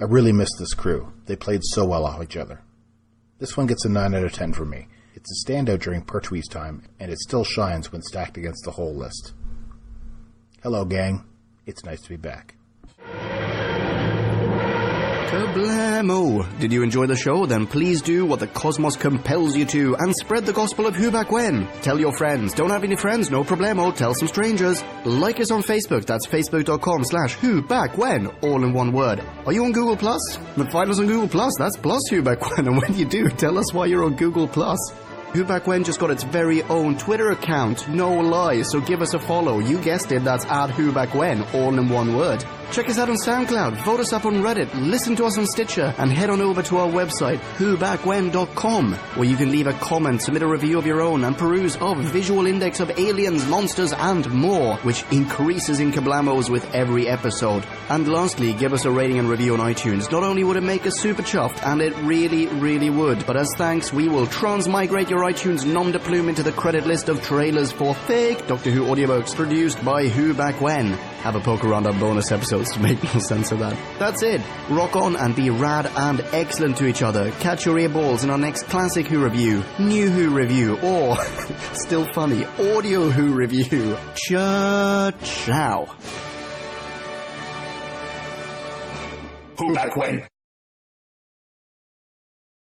I really missed this crew. They played so well off each other. This one gets a 9 out of 10 from me. It's a standout during Pertwee's time, and it still shines when stacked against the whole list. Hello, gang. It's nice to be back. Kablamo! Did you enjoy the show? Then please do what the cosmos compels you to and spread the gospel of Who Back When. Tell your friends. Don't have any friends? No problemo. Tell some strangers. Like us on Facebook. That's facebook.com/Who Back When, all in one word. Are you on Google+? Then find us on Google+. That's plus Who Back When. And when you do, tell us why you're on Google+. Who Back When just got its very own Twitter account, no lie, so give us a follow. You guessed it, that's @WhoBackWhen, all in one word. Check us out on SoundCloud, vote us up on Reddit, listen to us on Stitcher, and head on over to our website, whobackwhen.com, where you can leave a comment, submit a review of your own, and peruse our visual index of aliens, monsters, and more, which increases in kablamos with every episode. And lastly, give us a rating and review on iTunes. Not only would it make us super chuffed, and it really, really would, but as thanks, we will transmigrate your iTunes nom de plume into the credit list of trailers for fake Doctor Who audiobooks produced by Who Back When. Have a poke around our bonus episodes to make no sense of that. That's it. Rock on and be rad and excellent to each other. Catch your earballs in our next classic Who review, new Who review, or, still funny, audio Who review. Ciao. Who Back When?